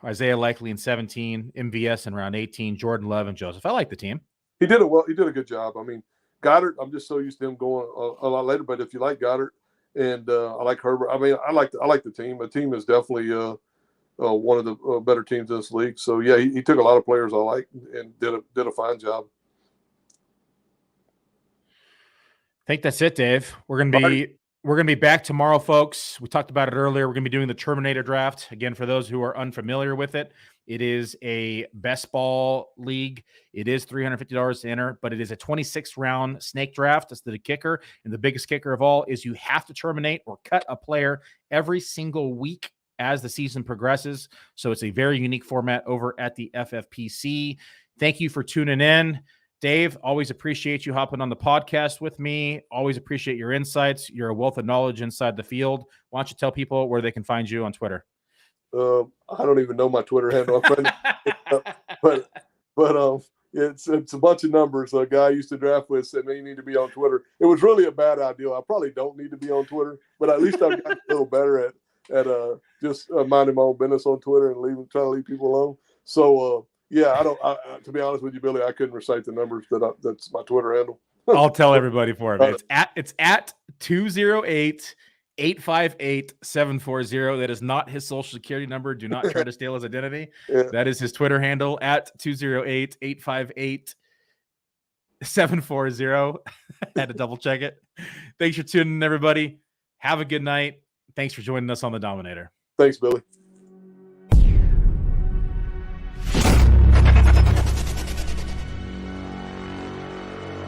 Isaiah Likely in 17, MVS in round 18, Jordan Love, and Joseph. I like the team. He did a good job. I mean, Goddard, I'm just so used to him going a lot later. But if you like Goddard and I like Herbert, I mean, I like the team. The team is definitely one of the better teams in this league. So yeah, he took a lot of players I like and did a fine job. I think that's it, Dave. We're gonna be back tomorrow, folks. We talked about it earlier. We're gonna be doing the Terminator draft again. For those who are unfamiliar with it, it is a best ball league. It is $350 to enter, but it is a 26-round snake draft. That's the kicker, and the biggest kicker of all is you have to terminate or cut a player every single week as the season progresses. So it's a very unique format over at the FFPC. Thank you for tuning in. Dave, always appreciate you hopping on the podcast with me. Always appreciate your insights. You're a wealth of knowledge inside the field. Why don't you tell people where they can find you on Twitter? I don't even know my Twitter handle. but it's a bunch of numbers. A guy I used to draft with said, "Man, you need to be on Twitter." It was really a bad idea. I probably don't need to be on Twitter, but at least I've gotten a little better at just minding my own business on Twitter and trying to leave people alone. So yeah, to be honest with you, Billy, I couldn't recite the numbers. That's my Twitter handle. I'll tell everybody for it. Man. It's at 208-858-740. That is not his social security number. Do not try to steal his identity. Yeah. That is his Twitter handle at 208-858-740. Had to double check it. Thanks for tuning in, everybody. Have a good night. Thanks for joining us on the Dominator. Thanks, Billy.